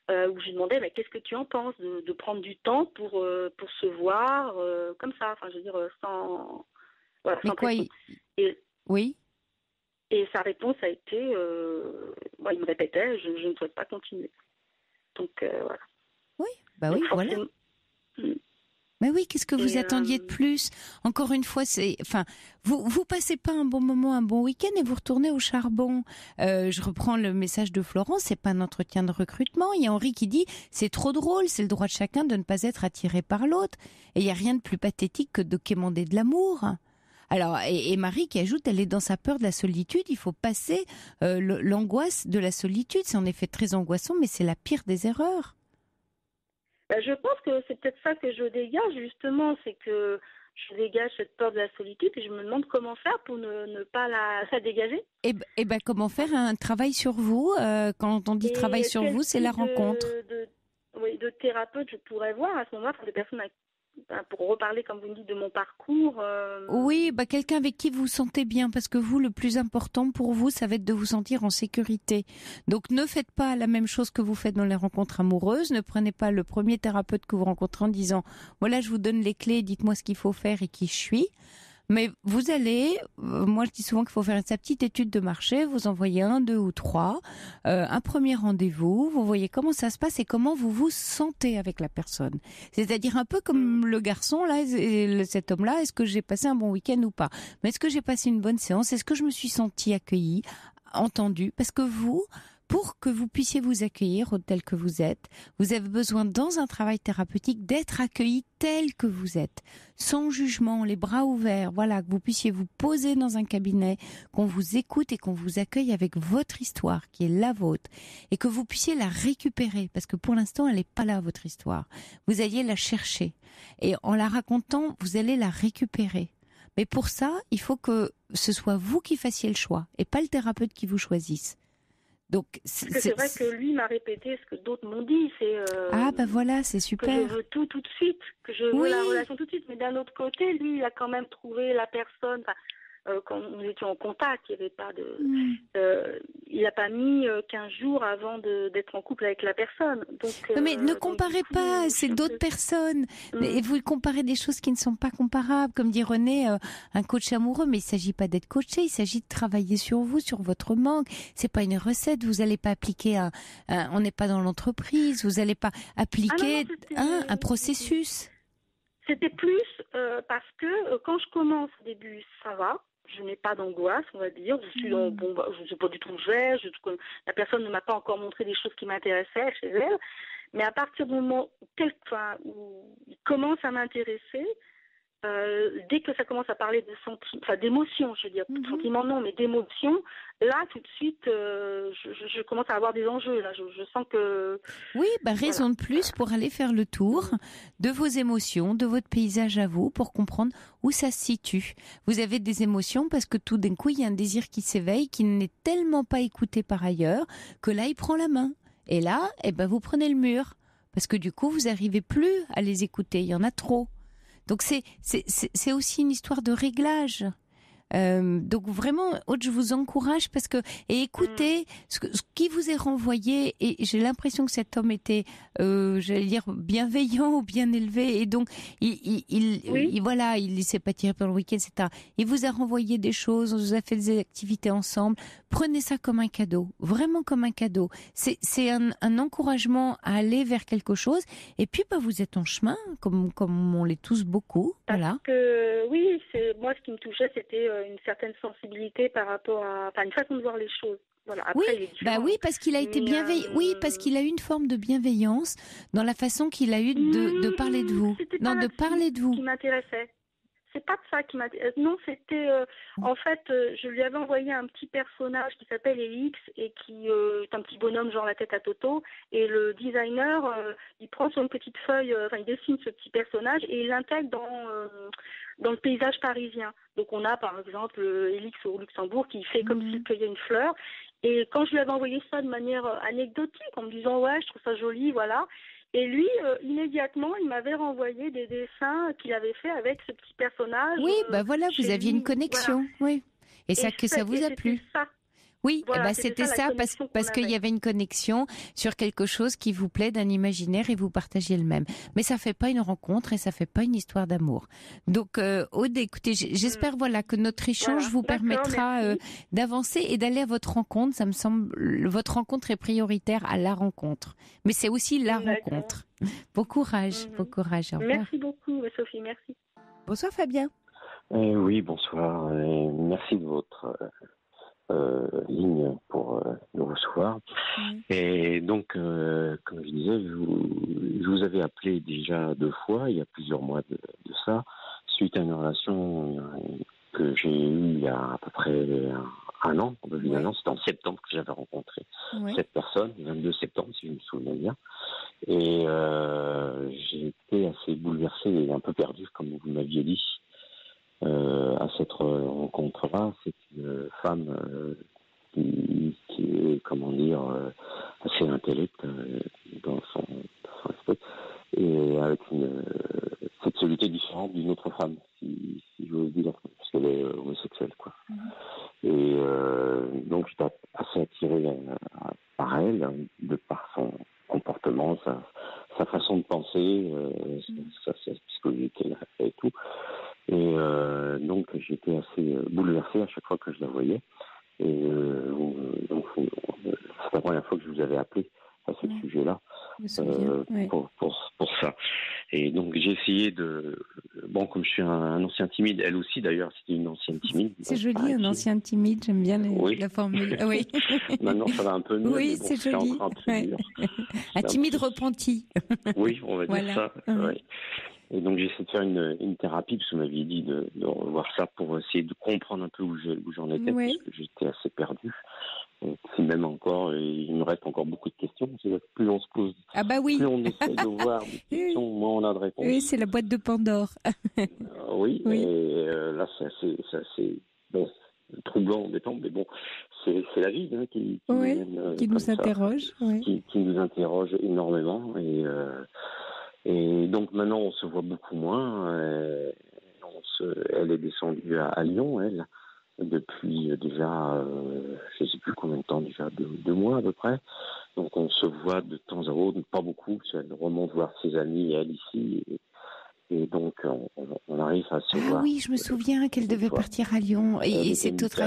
Où je lui demandais mais qu'est-ce que tu en penses de prendre du temps pour se voir comme ça, enfin je veux dire sans pression. Oui. Et sa réponse a été il me répétait je ne souhaite pas continuer. Donc voilà. Oui, bah oui, voilà. Mais oui, qu'est-ce que vous attendiez de plus? Encore une fois, vous passez pas un bon moment, un bon week-end et vous retournez au charbon. Je reprends le message de Florence, c'est pas un entretien de recrutement. Il y a Henri qui dit, c'est trop drôle, c'est le droit de chacun de ne pas être attiré par l'autre. Et il y a rien de plus pathétique que de quémander de l'amour. Alors, et Marie qui ajoute, elle est dans sa peur de la solitude, il faut passer l'angoisse de la solitude. C'est en effet très angoissant, mais c'est la pire des erreurs. Je pense que c'est peut-être ça que je dégage, justement, c'est que je dégage cette peur de la solitude et je me demande comment faire pour ne pas la dégager. Et ben comment faire un travail sur vous quand on dit travail sur vous, c'est la rencontre. De thérapeute, je pourrais voir à ce moment-là, des personnes pour reparler, comme vous me dites, de mon parcours. Oui, quelqu'un avec qui vous vous sentez bien, parce que vous, le plus important pour vous, ça va être de vous sentir en sécurité. Donc ne faites pas la même chose que vous faites dans les rencontres amoureuses, ne prenez pas le premier thérapeute que vous rencontrez en disant « Voilà, je vous donne les clés, dites-moi ce qu'il faut faire et qui je suis ». Mais vous allez, moi je dis souvent qu'il faut faire sa petite étude de marché, vous envoyez 1, 2 ou 3, un premier rendez-vous, vous voyez comment ça se passe et comment vous vous sentez avec la personne. C'est-à-dire un peu comme le garçon, là, cet homme-là, est-ce que j'ai passé un bon week-end ou pas? Mais est-ce que j'ai passé une bonne séance? Est-ce que je me suis sentie accueillie, entendue? Parce que pour que vous puissiez vous accueillir tel que vous êtes, vous avez besoin dans un travail thérapeutique d'être accueilli tel que vous êtes, sans jugement, les bras ouverts, voilà, que vous puissiez vous poser dans un cabinet, qu'on vous écoute et qu'on vous accueille avec votre histoire, qui est la vôtre, et que vous puissiez la récupérer, parce que pour l'instant, elle n'est pas là, votre histoire. Vous alliez la chercher, et en la racontant, vous allez la récupérer. Mais pour ça, il faut que ce soit vous qui fassiez le choix, et pas le thérapeute qui vous choisisse. Donc, c'est vrai que lui m'a répété ce que d'autres m'ont dit, c'est voilà, c'est super. Que je veux tout de suite, que je veux la relation tout de suite. Mais d'un autre côté, lui, il a quand même trouvé la personne. Quand nous étions en contact, il n'y avait pas de. Il n'a pas mis 15 jours avant d'être en couple avec la personne. Donc, mais ne comparez pas, c'est d'autres personnes. Et vous comparez des choses qui ne sont pas comparables. Comme dit René, un coach amoureux, mais il ne s'agit pas d'être coaché, il s'agit de travailler sur vous, sur votre manque. C'est pas une recette, vous n'allez pas appliquer on n'est pas dans l'entreprise, vous n'allez pas appliquer un processus. C'était plus parce que quand je commence au début, ça va. Je n'ai pas d'angoisse, on va dire. Je suis je ne sais pas du tout où je vais. La personne ne m'a pas encore montré des choses qui m'intéressaient chez elle. Mais à partir du moment où il commence à m'intéresser, dès que ça commence à parler d'émotions, je veux dire, de sentiments non, mais d'émotions, là, tout de suite, je commence à avoir des enjeux. Là, je sens que... Oui, raison de plus pour aller faire le tour de vos émotions, de votre paysage à vous, pour comprendre où ça se situe. Vous avez des émotions parce que tout d'un coup, il y a un désir qui s'éveille, qui n'est tellement pas écouté par ailleurs, que là, il prend la main. Et là, vous prenez le mur. Parce que du coup, vous n'arrivez plus à les écouter. Il y en a trop. Donc c'est aussi une histoire de réglage. Donc vraiment, Aude, je vous encourage parce que et écoutez ce qui vous est renvoyé, et j'ai l'impression que cet homme était, j'allais dire, bienveillant ou bien élevé, et donc voilà, il s'est pas tiré pour le week-end, etc. Il vous a renvoyé des choses, on vous a fait des activités ensemble. Prenez ça comme un cadeau, vraiment comme un cadeau. C'est un encouragement à aller vers quelque chose. Et puis, vous êtes en chemin, comme on l'est tous beaucoup. Voilà. Parce que, oui, moi, ce qui me touchait, c'était une certaine sensibilité par rapport à, une façon de voir les choses. Voilà. Après, oui, parce qu'il a été bienveillant. Oui, parce qu'il a eu une forme de bienveillance dans la façon qu'il a eu de parler de vous. Non, de parler de vous. Qui m'intéressait. C'est pas de ça qui m'intéresse. Non, c'était en fait, je lui avais envoyé un petit personnage qui s'appelle Elix et qui est un petit bonhomme genre la tête à Toto. Et le designer, il prend sur une petite feuille, il dessine ce petit personnage et il l'intègre dans le paysage parisien. Donc on a par exemple Elix au Luxembourg qui fait comme s'il cueillait une fleur. Et quand je lui avais envoyé ça de manière anecdotique, en me disant ouais, je trouve ça joli, voilà. Et lui, immédiatement, il m'avait renvoyé des dessins qu'il avait fait avec ce petit personnage. Oui, voilà, vous aviez une connexion, voilà. Oui. Et ça vous a plu. Ça. Oui, voilà, c'était ça parce qu'il y avait une connexion sur quelque chose qui vous plaît, d'un imaginaire, et vous partagiez le même. Mais ça fait pas une rencontre et ça fait pas une histoire d'amour. Donc, Aude, écoutez, j'espère que notre échange vous permettra d'avancer et d'aller à votre rencontre. Ça me semble, votre rencontre est prioritaire à la rencontre. Mais c'est aussi la rencontre. Bon courage, bon courage. Au revoir. Merci beaucoup, Sophie, merci. Bonsoir Fabien. Oui, bonsoir. Merci de votre ligne pour nous recevoir. Et donc, comme je disais, je vous avais appelé déjà 2 fois, il y a plusieurs mois de ça, suite à une relation que j'ai eue il y a à peu près un an, c'était en septembre que j'avais rencontré cette personne, le 22 septembre, si je me souviens bien. Et j'ai été assez bouleversé et un peu perdu, comme vous m'aviez dit. À cette rencontre-là, c'est une femme qui est, comment dire, assez intellecte dans son aspect, et avec une sexualité différente d'une autre femme, si j'ose dire, parce qu'elle est homosexuelle, quoi. Et donc j'étais assez attiré par elle, de par son comportement, sa façon de penser, sa psychologie qu'elle a fait et tout. Et donc j'étais assez bouleversé à chaque fois que je la voyais. Et donc c'est la première fois que je vous avais appelé à ce sujet-là pour ça. Et donc j'ai essayé comme je suis un ancien timide, elle aussi d'ailleurs c'était une ancienne timide. C'est joli, un ancien timide, j'aime bien la formule. Oui. Maintenant ça va un peu mieux. Oui, c'est joli. Un timide repenti. Oui, on va dire ça. Ouais. Et donc j'ai essayé de faire une thérapie, parce que vous m'aviez dit de revoir ça pour essayer de comprendre un peu où j'en étais, parce que j'étais assez perdu. Et puis même encore, il me reste encore beaucoup de questions. Plus on se pose, plus on essaie de voir des questions, moins on a de réponses. Oui, c'est la boîte de Pandore. Oui, et là c'est assez troublant, embêtant, mais bon, c'est la vie qui nous interroge. Qui nous interroge énormément. Et donc maintenant on se voit beaucoup moins. Elle est descendue à Lyon, elle, depuis déjà, je ne sais plus combien de temps, déjà 2 mois à peu près. Donc on se voit de temps à autre, pas beaucoup. Elle remonte voir ses amis, elle ici. Et donc on arrive à se voir. Ah oui, je me souviens qu'elle devait partir à Lyon. Et c'est autre.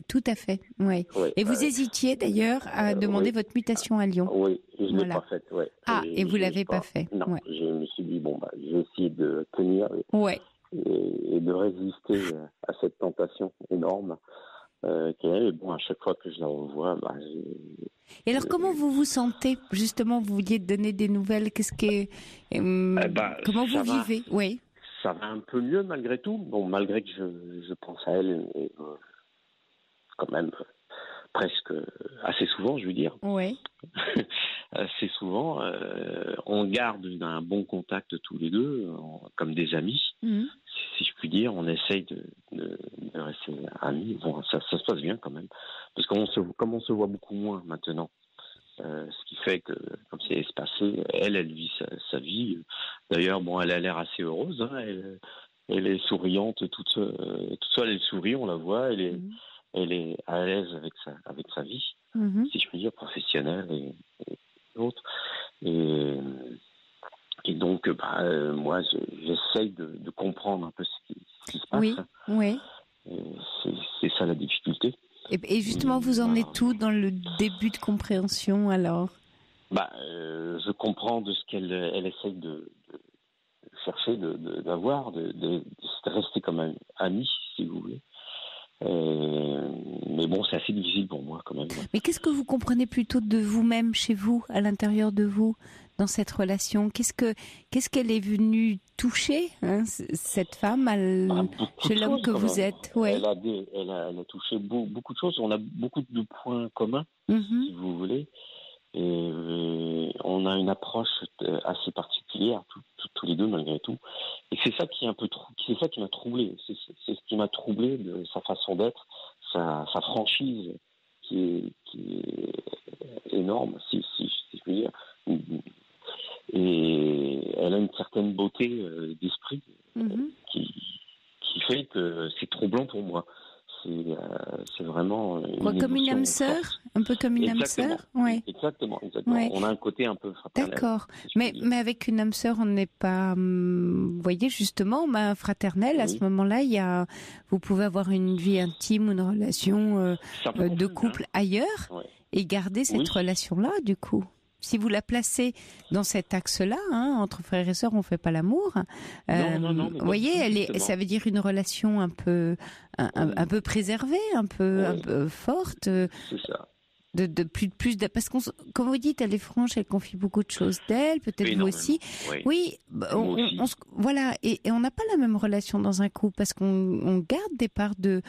Tout à fait. Oui. Et vous hésitiez d'ailleurs à demander votre mutation à Lyon. Oui, je ne l'ai pas faite. Ouais. Et vous l'avez pas fait. Non, je me suis dit je vais essayer de tenir. Et de résister à cette tentation énorme qu'elle est. Bon, à chaque fois que je la revois, Et alors, comment vous vous sentez? Justement, vous vouliez donner des nouvelles. Qu'est-ce que comment vous vivez? Oui. Ça va un peu mieux malgré tout. Bon, malgré que je pense à elle quand même presque assez souvent, je veux dire. Oui. Assez souvent, on garde un bon contact tous les deux, comme des amis, si je puis dire. On essaye de rester amis. Bon, ça se passe bien quand même, parce comme on se voit beaucoup moins maintenant, ce qui fait que, comme c'est espacé, elle vit sa vie. D'ailleurs, elle a l'air assez heureuse. elle est souriante, toute seule, elle sourit, on la voit, elle est à l'aise avec sa vie, si je puis dire, professionnelle et autres. Et donc, moi, j'essaye de comprendre un peu ce qui se passe. Oui. C'est ça la difficulté. Et justement, vous en êtes où dans le début de compréhension, alors ? Je comprends de ce qu'elle essaye de chercher, d'avoir, de rester comme amie, si vous voulez. Mais bon, c'est assez difficile pour moi, quand même. Mais qu'est-ce que vous comprenez plutôt de vous-même, chez vous, à l'intérieur de vous, dans cette relation ? Qu'est-ce qu'elle est venue toucher, cette femme, chez l'homme que vous êtes ? Elle a touché beaucoup de choses. On a beaucoup de points communs, si vous voulez. Et on a une approche assez particulière, tous les deux, malgré tout. Et c'est ça qui est c'est ça qui m'a troublé. C'est ce qui m'a troublé de sa façon d'être, sa franchise qui est énorme, si je veux dire. Et elle a une certaine beauté d'esprit qui fait que c'est troublant pour moi. C'est vraiment comme une âme sœur, un peu comme une âme sœur, ouais. Exactement. Ouais. On a un côté un peu fraternel. D'accord, mais avec une âme sœur, on n'est pas, vous voyez justement, fraternel. À ce moment-là, vous pouvez avoir une vie intime ou une relation de couple ailleurs et garder cette relation-là, du coup. Si vous la placez dans cet axe-là, entre frères et sœurs, on ne fait pas l'amour. Non, vous voyez, ça veut dire une relation un peu préservée, un peu forte. C'est ça. De plus parce qu'on, comme vous dites, elle est franche, elle confie beaucoup de choses d'elle, peut-être vous aussi. Oui, voilà, et on n'a pas la même relation dans un couple parce qu'on garde des parts de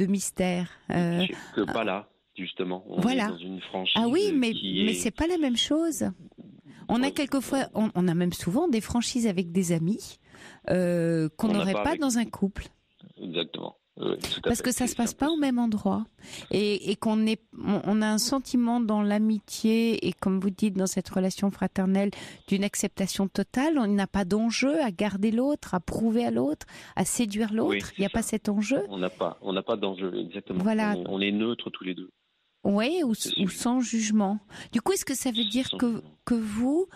mystère. Que pas là. Justement, on est dans une franchise. Ah oui, mais c'est pas la même chose. On a quelquefois, on a même souvent des franchises avec des amis qu'on n'aurait pas dans un couple. Exactement. Parce que ça se passe pas au même endroit et on a un sentiment dans l'amitié et comme vous dites dans cette relation fraternelle d'une acceptation totale. On n'a pas d'enjeu à garder l'autre, à prouver à l'autre, à séduire l'autre. Il n'y a pas cet enjeu. On n'a pas d'enjeu, exactement. Voilà. On est neutres tous les deux. Oui, ou sans jugement. Du coup, est-ce que ça veut dire que vous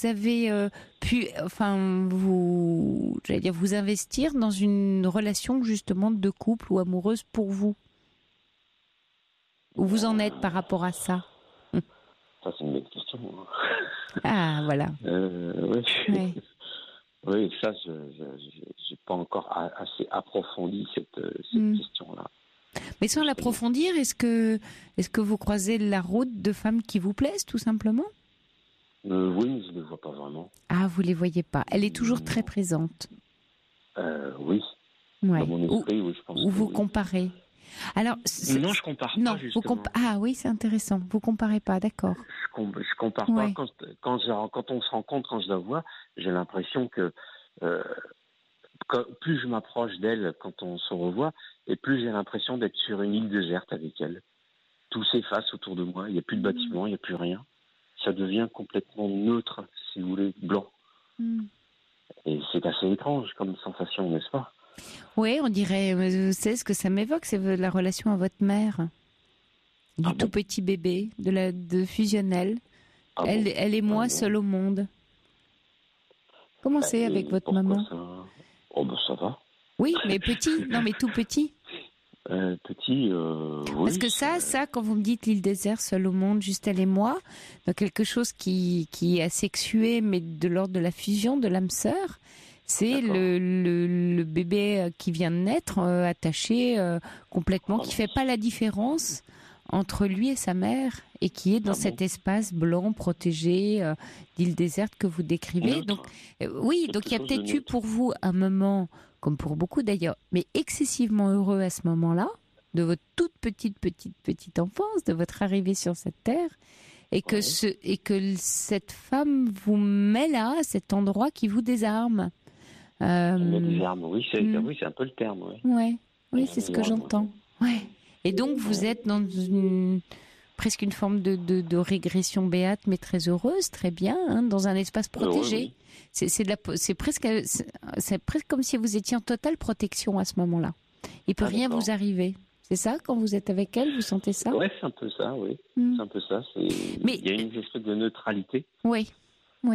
avez pu, vous investir dans une relation justement de couple ou amoureuse pour vous ? Où vous en êtes par rapport à ça ? Ça, c'est une bonne question. Ah, voilà. Oui, ça, je n'ai pas encore assez approfondi cette question-là. Mais sans l'approfondir, est-ce que vous croisez la route de femmes qui vous plaisent, tout simplement ? Oui, mais je ne les vois pas vraiment. Ah, vous ne les voyez pas. Elle est toujours très présente. Oui. Ouais. Dans mon esprit, oui, je pense. Ou vous comparez. Alors, non, je compare pas, justement. Ah oui, c'est intéressant. Vous comparez pas, d'accord. Je compare pas. Quand on se rencontre, quand je la vois, j'ai l'impression que plus je m'approche d'elle quand on se revoit, et plus j'ai l'impression d'être sur une île déserte avec elle. Tout s'efface autour de moi, il n'y a plus de bâtiment, il n'y a plus rien. Ça devient complètement neutre, si vous voulez, blanc. Et c'est assez étrange comme sensation, n'est-ce pas ? Oui, on dirait, vous savez ce que ça m'évoque, c'est la relation à votre mère. Du tout petit bébé, de fusionnel. Elle et moi, seuls au monde. Comment c'est avec votre maman ? Ça va. Oui, mais petit, non mais tout petit. Petit, oui. Parce que ça, quand vous me dites l'île déserte, seul au monde, juste elle et moi, donc quelque chose qui est asexué, mais de l'ordre de la fusion de l'âme sœur, c'est le bébé qui vient de naître, attaché complètement, qui fait pas la différence entre lui et sa mère, et qui est dans cet espace blanc, protégé, d'île déserte que vous décrivez. Donc, donc il y a peut-être eu pour vous un moment, comme pour beaucoup d'ailleurs, mais excessivement heureux à ce moment-là, de votre toute petite enfance, de votre arrivée sur cette terre, et que cette femme vous met là, à cet endroit qui vous désarme. Me désarme, oui, c'est un peu le terme. Oui, c'est ce que j'entends. Ouais. Et donc vous êtes dans presque une forme de régression béate, mais très heureuse, très bien, hein, dans un espace protégé. Oui. C'est presque comme si vous étiez en totale protection à ce moment-là. Il peut rien vous arriver. C'est ça, quand vous êtes avec elle, vous sentez ça? Oui, c'est un peu ça, oui. C'est un peu ça. Mais il y a une espèce de neutralité. Oui,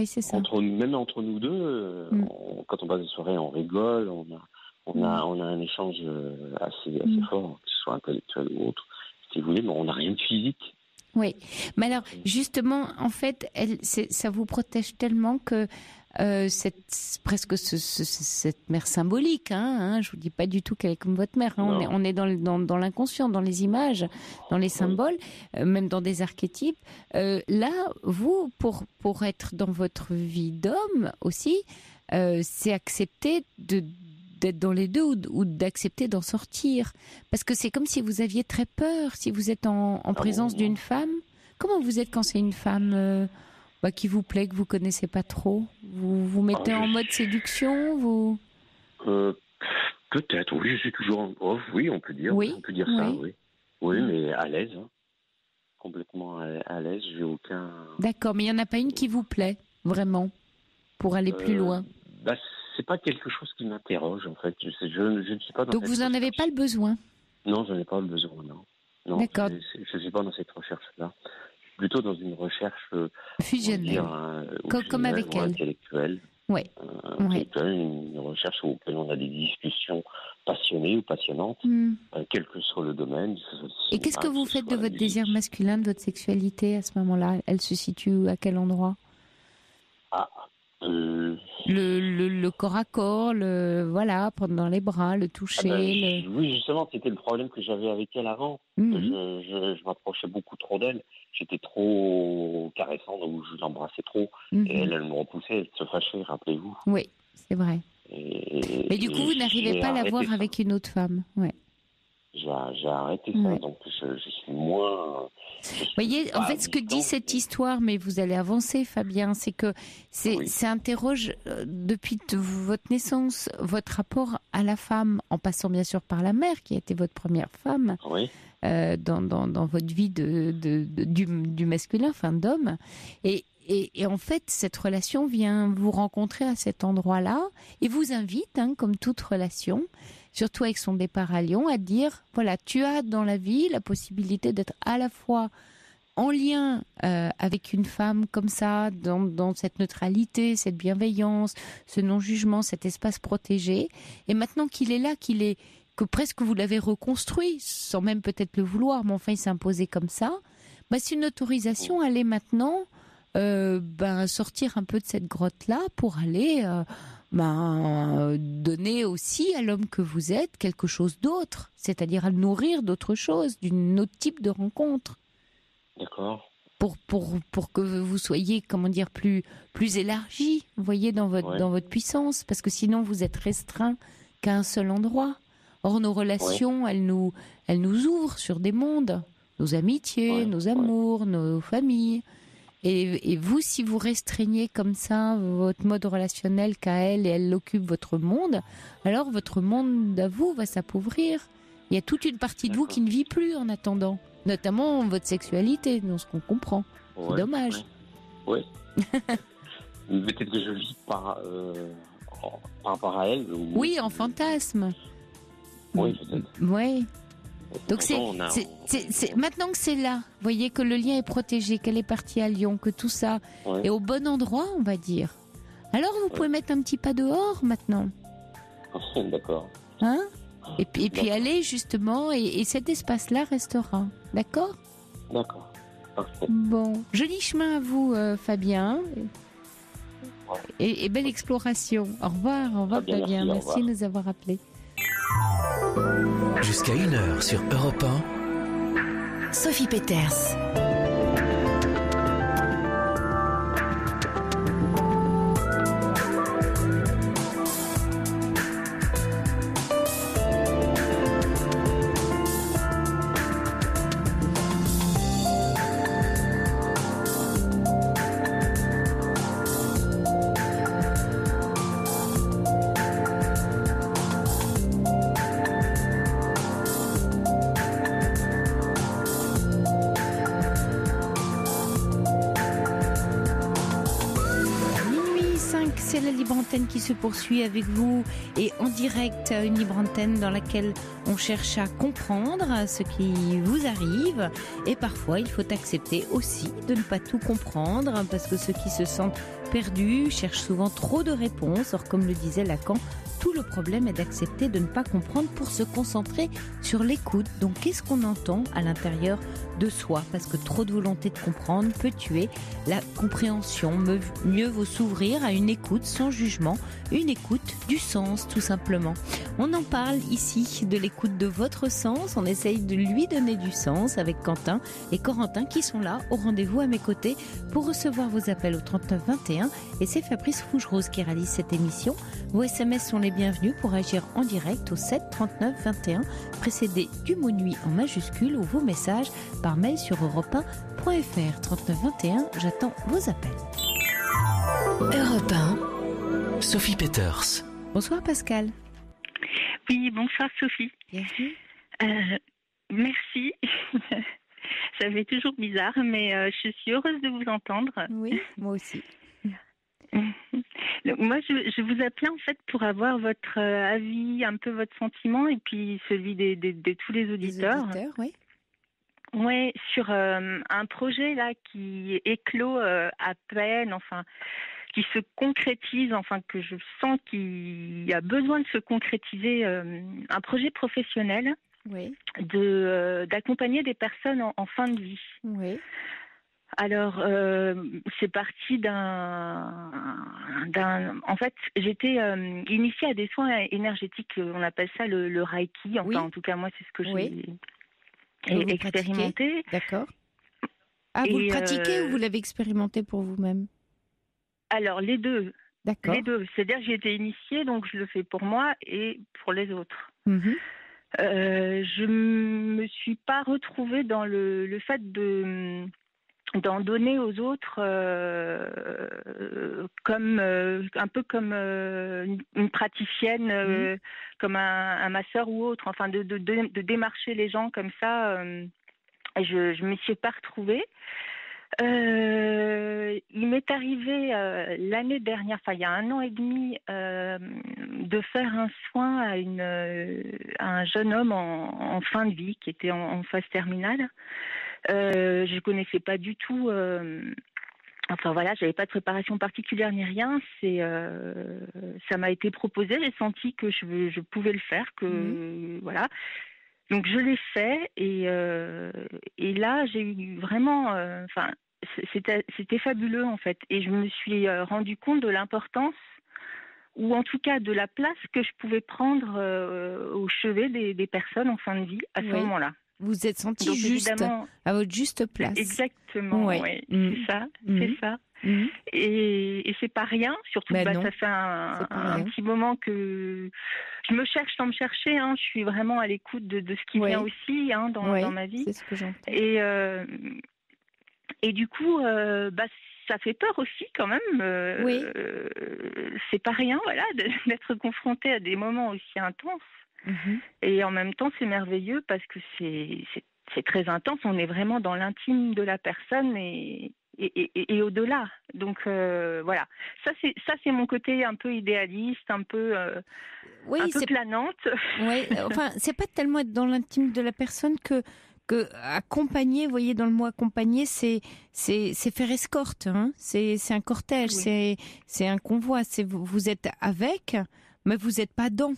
c'est ça. Même entre nous deux, quand on passe des soirées, on rigole, on a un échange assez fort, que ce soit intellectuel ou autre, si vous voulez, mais on n'a rien de physique. Oui, mais alors justement, en fait, ça vous protège tellement que presque cette mère symbolique, hein, je vous dis pas du tout qu'elle est comme votre mère, hein, on est dans l'inconscient, dans les images, dans les symboles, même dans des archétypes. Là, vous, pour être dans votre vie d'homme aussi, c'est accepter d'être dans les deux ou d'accepter d'en sortir, parce que c'est comme si vous aviez très peur si vous êtes en présence d'une femme. Comment vous êtes quand c'est une femme qui vous plaît, que vous connaissez pas trop? Vous vous mettez en mode séduction, peut-être, oui, je suis toujours en off, oui, on peut dire, ça, oui. Oui, mais à l'aise, hein. Complètement à l'aise, j'ai aucun... D'accord, mais il y en a pas une qui vous plaît, vraiment, pour aller plus loin? C'est pas quelque chose qui m'interroge, en fait. Je ne suis pas dans Donc vous n'en avez pas le besoin? Non, je n'en ai pas le besoin, non. D'accord. Je ne suis pas dans cette recherche-là. Je suis plutôt dans une recherche fusionnelle, comme avec elle. Intellectuelle. Oui. Une recherche où on a des discussions passionnées ou passionnantes, quel que soit le domaine. Et qu'est-ce que vous faites de votre désir masculin, de votre sexualité à ce moment-là? Elle se situe à quel endroit? Le corps à corps, prendre dans les bras, le toucher. Oui, justement, c'était le problème que j'avais avec elle avant. Je m'approchais beaucoup trop d'elle. J'étais trop caressant, donc je l'embrassais trop. Et elle me repoussait, elle se fâchait, rappelez-vous. Oui, c'est vrai. Mais du coup, vous n'arrivez pas à la voir avec une autre femme. Ouais. J'ai arrêté ça, donc je suis moins... Vous voyez, en fait, ce que dit cette histoire, mais vous allez avancer, Fabien, c'est que ça interroge depuis votre naissance, votre rapport à la femme, en passant bien sûr par la mère, qui a été votre première femme, dans votre vie du masculin, d'homme. Et en fait, cette relation vient vous rencontrer à cet endroit-là et vous invite, comme toute relation, surtout avec son départ à Lyon, à dire, voilà, tu as dans la vie la possibilité d'être à la fois en lien avec une femme comme ça, dans cette neutralité, cette bienveillance, ce non-jugement, cet espace protégé. Et maintenant qu'il est là, que presque vous l'avez reconstruit, sans même peut-être le vouloir, mais enfin il s'est imposé comme ça, c'est une autorisation à aller maintenant sortir un peu de cette grotte-là pour aller... donner aussi à l'homme que vous êtes quelque chose d'autre, c'est-à-dire à le nourrir d'autre chose, d'un autre type de rencontre. D'accord. Pour que vous soyez, plus élargi, vous voyez, dans votre puissance, parce que sinon vous êtes restreint qu'à un seul endroit. Or, nos relations, elles nous ouvrent sur des mondes, nos amitiés, nos amours, nos familles. Et vous, si vous restreignez comme ça votre mode relationnel qu'à elle et elle occupe votre monde, alors votre monde à vous va s'appauvrir. Il y a toute une partie de vous qui ne vit plus en attendant, notamment votre sexualité, dans ce qu'on comprend. C'est dommage. Oui. Peut-être que je vis par rapport à elle. Oui, en fantasme. Oui, peut-être. Oui. Donc c'est maintenant que c'est là, vous voyez que le lien est protégé, qu'elle est partie à Lyon, que tout ça est au bon endroit, on va dire. Alors vous pouvez mettre un petit pas dehors maintenant. D'accord. Et puis aller justement, et cet espace-là restera. D'accord? D'accord. Parfait. Bon, joli chemin à vous, Fabien. Et belle exploration. Au revoir Fabien. Merci de nous avoir appelés. Jusqu'à 1h sur Europe 1. Sophie Peters. c'est la Libre Antenne qui se poursuit avec vous et en direct, une Libre Antenne dans laquelle on cherche à comprendre ce qui vous arrive et parfois il faut accepter aussi de ne pas tout comprendre parce que ceux qui se sentent perdus cherchent souvent trop de réponses. Or, comme le disait Lacan, tout le problème est d'accepter de ne pas comprendre pour se concentrer sur l'écoute. Donc, qu'est-ce qu'on entend à l'intérieur de soi? Parce que trop de volonté de comprendre peut tuer la compréhension. Mieux vaut s'ouvrir à une écoute sans jugement, une écoute du sens, tout simplement. On en parle ici de l'écoute de votre sens. On essaye de lui donner du sens avec Quentin et Corentin qui sont là au rendez-vous à mes côtés pour recevoir vos appels au 39 21. Et c'est Fabrice Fougerose qui réalise cette émission. Vos SMS sont les bienvenus pour agir en direct au 7 39 21, précédé du mot nuit en majuscule ou vos messages par mail sur europe1.fr. 39 21, j'attends vos appels. Europe 1, Sophie Peters. Bonsoir Pascal. Oui, bonsoir Sophie. Bienvenue. Merci. Ça fait toujours bizarre, mais je suis heureuse de vous entendre. Oui, moi aussi. Moi, je vous appelais en fait pour avoir votre avis, un peu votre sentiment et puis celui de tous les auditeurs. Les auditeurs, oui. Ouais, sur un projet là qui éclot à peine, enfin, qui se concrétise, enfin que je sens qu'il y a besoin de se concrétiser, un projet professionnel, Oui. d'accompagner des personnes en fin de vie. Oui. Alors, c'est parti en fait, j'étais initiée à des soins énergétiques, on appelle ça le Reiki, enfin, Oui. En tout cas, moi, c'est ce que Oui. j'ai Vous expérimenté. D'accord. Ah, vous Et, le pratiquez ou vous l'avez expérimenté pour vous-même? Alors, les deux. D'accord. Les deux. C'est-à-dire que j'ai été initiée, donc je le fais pour moi et pour les autres. Mhm. Je me suis pas retrouvée dans le fait d'en donner aux autres comme un peu comme une praticienne, comme un masseur ou autre, enfin de démarcher les gens comme ça. Je m'y suis pas retrouvée. Il m'est arrivé l'année dernière, enfin il y a 1 an et demi, de faire un soin à un jeune homme en fin de vie qui était en phase terminale. Je connaissais pas du tout. Enfin voilà, j'avais pas de préparation particulière ni rien. Ça m'a été proposé. J'ai senti que je pouvais le faire, que voilà. Donc je l'ai fait et là j'ai eu vraiment, c'était fabuleux en fait. Et je me suis rendu compte de l'importance, ou en tout cas de la place que je pouvais prendre au chevet des personnes en fin de vie à ce moment-là. Vous êtes senti Donc, juste, évidemment, à votre juste place. Exactement, Ouais. ouais. Mmh. C'est ça. Mmh. Et c'est pas rien, surtout que ça fait c'est pas un rien. petit moment que je me cherche sans me chercher. Je suis vraiment à l'écoute de ce qui vient aussi dans ma vie. C'est ce que j'entends. Et du coup, ça fait peur aussi quand même. C'est pas rien, voilà, d'être confronté à des moments aussi intenses. Mhm. Et en même temps, c'est merveilleux parce que c'est très intense. On est vraiment dans l'intime de la personne et au-delà. Donc voilà, ça c'est mon côté un peu idéaliste, un peu planante. Oui, enfin, c'est pas tellement être dans l'intime de la personne que accompagner. Vous voyez, dans le mot accompagner, c'est faire escorte. C'est un cortège, c'est un convoi. Vous êtes avec, mais vous n'êtes pas dans.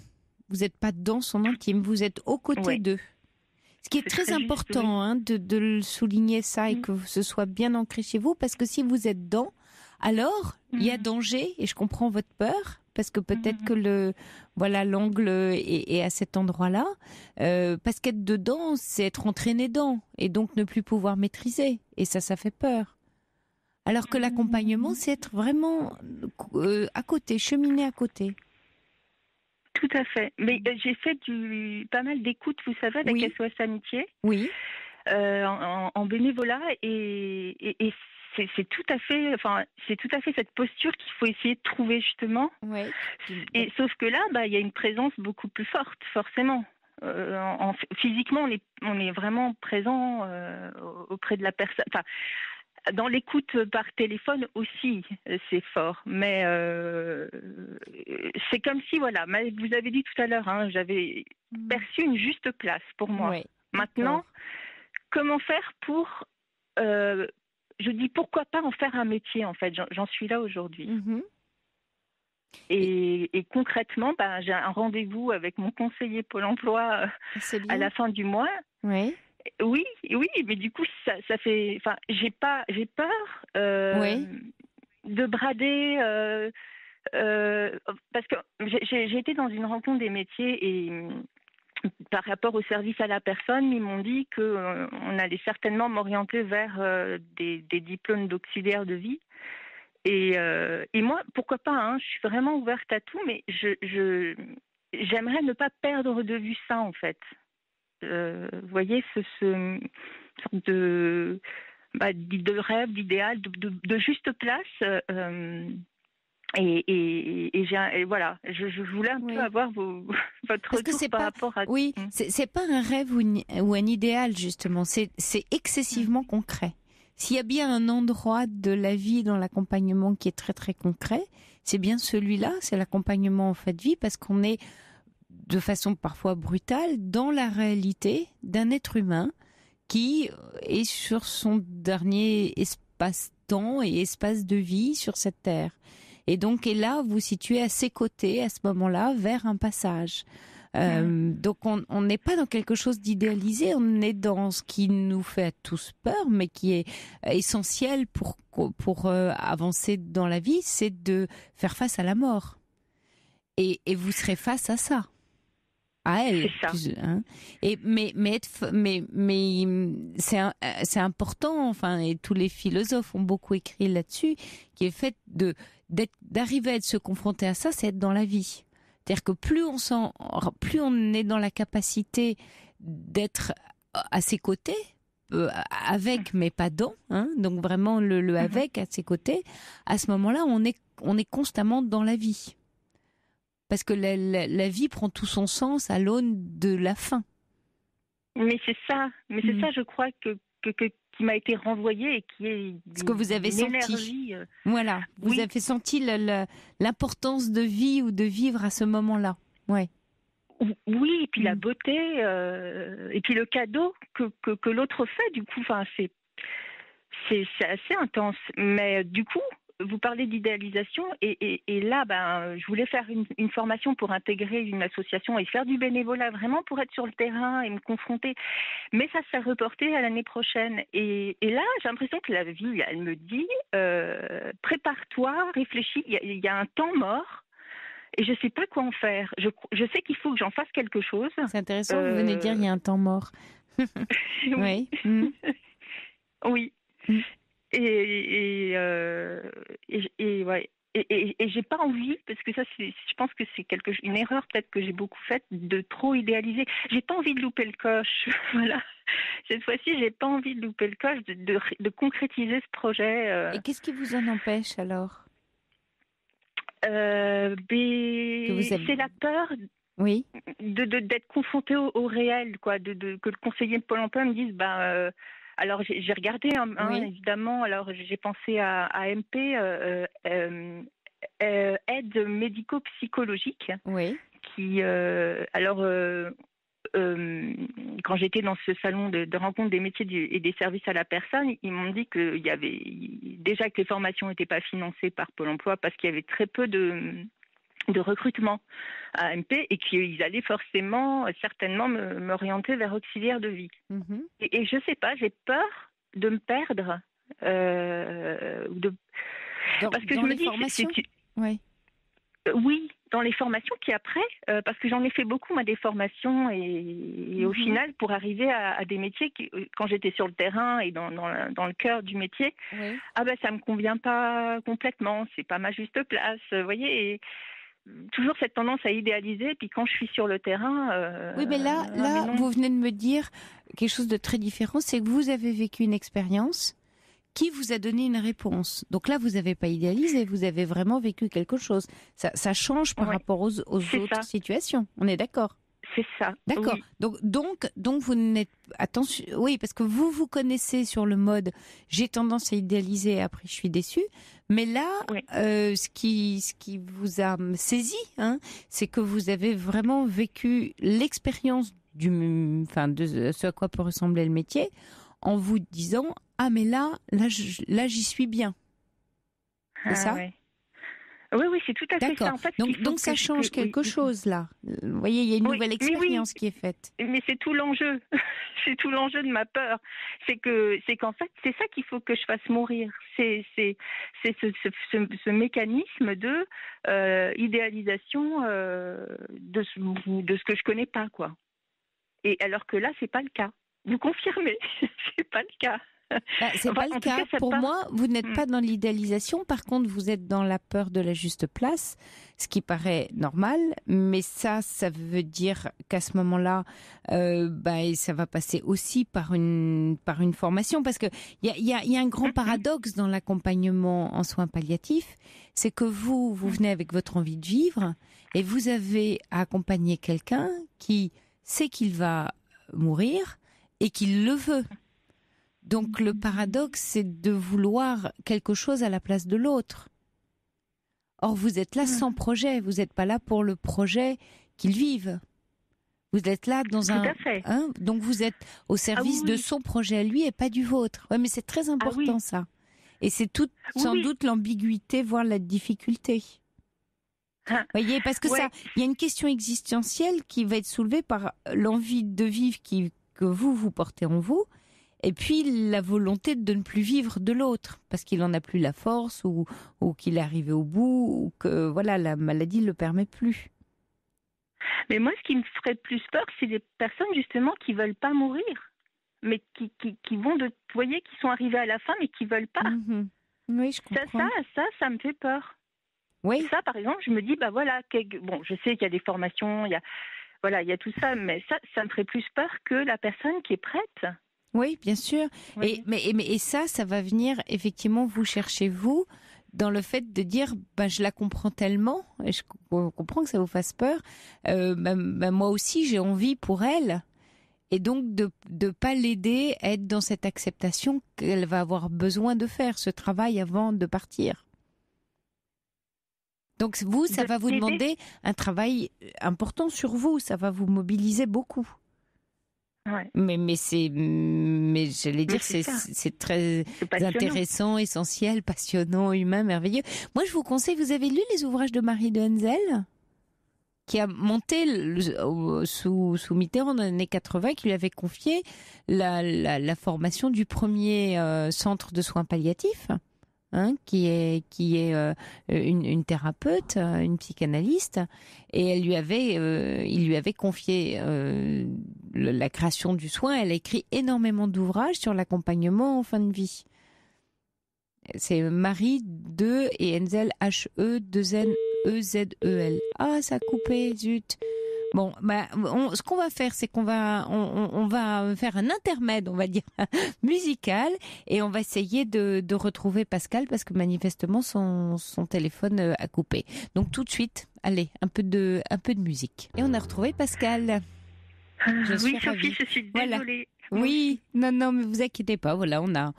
Vous n'êtes pas dans son intime. Vous êtes aux côtés d'eux. Ce qui est très important, de le souligner ça et que ce soit bien ancré chez vous, parce que si vous êtes dans, alors il y a danger, et je comprends votre peur, parce que peut-être que l'angle est à cet endroit-là, parce qu'être dedans, c'est être entraîné dans, et donc ne plus pouvoir maîtriser, et ça fait peur. Alors que l'accompagnement, c'est être vraiment à côté, cheminer à côté. Tout à fait. Mais j'ai fait pas mal d'écoutes, vous savez, avec SOS Amitié. Oui. En bénévolat et c'est tout à fait, cette posture qu'il faut essayer de trouver justement. Oui. Et sauf que là, il y a une présence beaucoup plus forte, forcément. Physiquement, on est vraiment présent auprès de la personne. Enfin, Dans l'écoute par téléphone aussi, c'est fort. Mais c'est comme si, voilà, vous avez dit tout à l'heure, hein, j'avais perçu une juste place pour moi. Oui, maintenant, comment faire pour... je dis pourquoi pas en faire un métier, en fait. J'en suis là aujourd'hui. Et concrètement, j'ai un rendez-vous avec mon conseiller Pôle emploi à la fin du mois. Oui. Oui, mais du coup, ça fait... Enfin, j'ai peur de brader... parce que j'ai été dans une rencontre des métiers et par rapport au service à la personne, ils m'ont dit qu'on allait certainement m'orienter vers des diplômes d'auxiliaire de vie. Et moi, pourquoi pas, hein, je suis vraiment ouverte à tout, mais j'aimerais ne pas perdre de vue ça, en fait. Vous voyez, ce sorte de rêve, d'idéal, de juste place. Et voilà, je voulais un peu avoir votre retour par rapport à... Oui, c'est pas un rêve ou un idéal, justement. C'est excessivement concret. S'il y a bien un endroit de la vie dans l'accompagnement qui est très très concret, c'est bien celui-là, c'est l'accompagnement en fait de vie, parce qu'on est de façon parfois brutale dans la réalité d'un être humain qui est sur son dernier espace-temps et espace de vie sur cette terre. Et donc, là, vous situez à ses côtés, à ce moment-là, vers un passage. Donc, on n'est pas dans quelque chose d'idéalisé, on est dans ce qui nous fait à tous peur, mais qui est essentiel pour avancer dans la vie, c'est de faire face à la mort. Et vous serez face à ça. À elle. C'est ça. Hein. Mais c'est important, enfin, et tous les philosophes ont beaucoup écrit là-dessus, qui est le fait d'arriver à se confronter à ça, c'est être dans la vie. C'est-à-dire que plus on est dans la capacité d'être à ses côtés, avec mais pas dans, hein, donc vraiment le avec à ses côtés, à ce moment-là, on est constamment dans la vie. Parce que la vie prend tout son sens à l'aune de la fin. Mais c'est ça, je crois qui m'a été renvoyé et qui est ce que vous avez senti. Énergie. Voilà, vous avez senti l'importance de vie ou de vivre à ce moment-là. Ouais. Oui, et puis la beauté, et puis le cadeau que l'autre fait, du coup, enfin, c'est assez intense. Mais du coup, vous parlez d'idéalisation et là, je voulais faire une formation pour intégrer une association et faire du bénévolat vraiment pour être sur le terrain et me confronter. Mais ça s'est reporté à l'année prochaine. Et là, j'ai l'impression que la vie, elle me dit, prépare-toi, réfléchis, il y a un temps mort. Et je ne sais pas quoi en faire. Je sais qu'il faut que j'en fasse quelque chose. C'est intéressant, vous venez de dire il y a un temps mort. Oui. Oui. Et j'ai pas envie, parce que ça, je pense que c'est une erreur peut-être que j'ai beaucoup faite, de trop idéaliser. J'ai pas envie de louper le coche. Voilà. Cette fois-ci, j'ai pas envie de louper le coche, de concrétiser ce projet. Et qu'est-ce qui vous en empêche alors? C'est la peur. Oui. D'être confronté au réel, quoi, que le conseiller de Pôle emploi me dise, alors j'ai regardé, évidemment, alors j'ai pensé à AMP, aide médico-psychologique, qui, quand j'étais dans ce salon de rencontre des métiers et des services à la personne, ils m'ont dit qu'il y avait déjà que les formations n'étaient pas financées par Pôle emploi parce qu'il y avait très peu de recrutement à AMP et qu'ils allaient certainement m'orienter vers auxiliaire de vie. Mm-hmm. Et je sais pas, j'ai peur de me perdre. Parce que je me dis... Oui, dans les formations qui après, parce que j'en ai fait beaucoup, moi, des formations et au final, pour arriver à des métiers, quand j'étais sur le terrain et dans le cœur du métier, ça me convient pas complètement, c'est pas ma juste place, vous voyez, et toujours cette tendance à idéaliser, puis quand je suis sur le terrain... oui, mais là vous venez de me dire quelque chose de très différent, c'est que vous avez vécu une expérience qui vous a donné une réponse. Donc là, vous n'avez pas idéalisé, vous avez vraiment vécu quelque chose. Ça change par rapport aux autres situations, on est d'accord? C'est ça. D'accord. Oui. Donc vous n'êtes attention. Oui, parce que vous connaissez sur le mode. J'ai tendance à idéaliser. Et après, je suis déçue. Mais là, Oui. ce qui vous a saisi, c'est que vous avez vraiment vécu l'expérience de ce à quoi peut ressembler le métier, en vous disant mais là, j'y suis bien. C'est ça? Ouais. Oui, c'est tout à fait ça. En fait, donc ça change quelque chose là. Vous voyez, il y a une nouvelle expérience qui est faite. Mais c'est tout l'enjeu. C'est tout l'enjeu de ma peur. C'est qu'en fait, c'est ça qu'il faut que je fasse mourir. C'est ce mécanisme de idéalisation de ce que je connais pas, quoi. Et alors que là, c'est pas le cas. Vous confirmez, c'est pas le cas. C'est pas le cas. Pour moi, vous n'êtes pas dans l'idéalisation. Par contre, vous êtes dans la peur de la juste place, ce qui paraît normal. Mais ça veut dire qu'à ce moment-là, ça va passer aussi par une formation. Parce que il y a un grand paradoxe dans l'accompagnement en soins palliatifs, c'est que vous venez avec votre envie de vivre et vous avez à accompagner quelqu'un qui sait qu'il va mourir et qu'il le veut. Donc le paradoxe, c'est de vouloir quelque chose à la place de l'autre. Or, vous êtes là sans projet. Vous n'êtes pas là pour le projet qu'ils vivent. Vous êtes là dans donc vous êtes au service de son projet à lui et pas du vôtre. Ouais, mais c'est très important ça. Et c'est sans doute l'ambiguïté, voire la difficulté. Vous voyez, parce que il y a une question existentielle qui va être soulevée par l'envie de vivre que vous portez en vous. Et puis la volonté de ne plus vivre de l'autre, parce qu'il n'en a plus la force, ou qu'il est arrivé au bout, ou que la maladie ne le permet plus. Mais moi, ce qui me ferait plus peur, c'est des personnes justement qui ne veulent pas mourir, mais qui vont vous voyez, qui sont arrivées à la fin, mais qui ne veulent pas. Mm-hmm. Oui, je comprends. Ça me fait peur. Oui. Et ça, par exemple, je me dis, je sais qu'il y a des formations, il y a tout ça, mais ça me ferait plus peur que la personne qui est prête. Oui, bien sûr. Oui. Et ça va venir effectivement vous chercher, vous, dans le fait de dire, je la comprends tellement, et je comprends que ça vous fasse peur, moi aussi j'ai envie pour elle, et donc de ne pas l'aider à être dans cette acceptation qu'elle va avoir besoin de faire ce travail avant de partir. Donc vous, ça va vous demander un travail important sur vous, ça va vous mobiliser beaucoup. Ouais. Mais j'allais dire, c'est très intéressant, essentiel, passionnant, humain, merveilleux. Moi, je vous conseille, vous avez lu les ouvrages de Marie de Henzel, qui a monté sous Mitterrand dans les années 80, qui lui avait confié la formation du premier centre de soins palliatifs. Qui est une thérapeute, une psychanalyste, et il lui avait confié la création du soin. Elle a écrit énormément d'ouvrages sur l'accompagnement en fin de vie. C'est Marie de et Henzel H-E-2-N-E-Z-E-L. Ah, ça a coupé, zut. Bon, ce qu'on va faire, c'est qu'on va faire un intermède, on va dire, musical, et on va essayer de retrouver Pascal, parce que manifestement son téléphone a coupé. Donc tout de suite, allez, un peu de musique. Et on a retrouvé Pascal. Sophie, je suis désolée. Oui, non, mais vous inquiétez pas. Voilà, on a